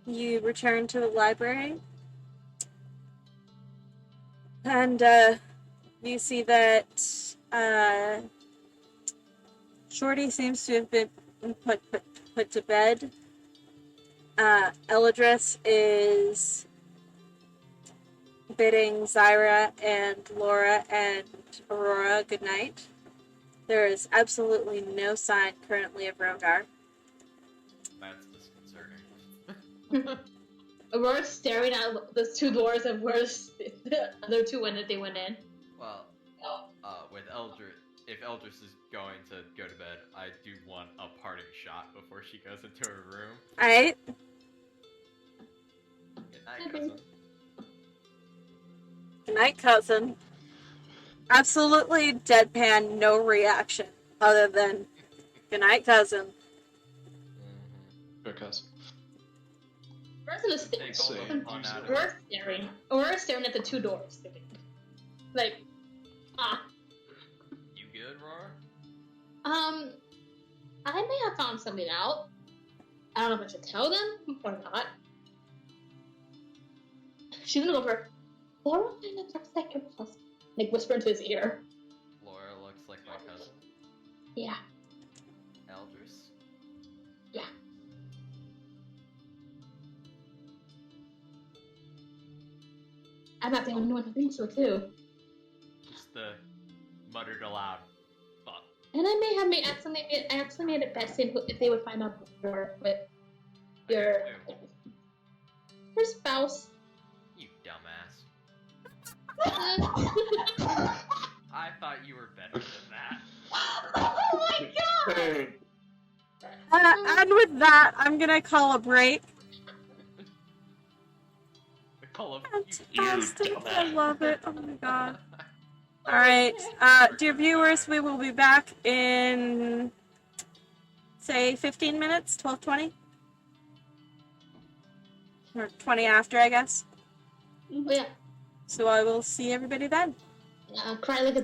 You return to the library. And you see that Shorty seems to have been put to bed. Eladris is bidding Zyra and Laura and Aurora good night. There is absolutely no sign currently of Rogar. That's disconcerting. Aurora's staring at those two doors of where the other two went that they went in. Well, with Eldris, if Eldris is going to go to bed, I do want a parting shot before she goes into her room. Alright? Good night, cousin. Good night, cousin. Absolutely deadpan, no reaction other than good night, cousin. Because Person is Take all the fun out of we're it. staring. We're staring at the two doors. Like, You good, Roar? I may have found something out. I don't know if I should tell them or not. She's gonna go for Laura kind of looks like your husband. Like whisper into his ear. Laura looks like my cousin. Yeah. Eldris. Yeah. I'm not the only one who thinks so too. Just the muttered aloud. Fuck. And I may have made I actually made it best if they would find out more with your spouse. You dumbass. Uh, I thought you were better than that. Oh my god! Hey, And with that, I'm gonna call a break. The call of Fantastic. dumbass. I love it. Oh my god. Alright, dear viewers, we will be back in, say, 15 minutes? 12, 20? Or 20 after, I guess. oh yeah. So I will see everybody then. Cry like a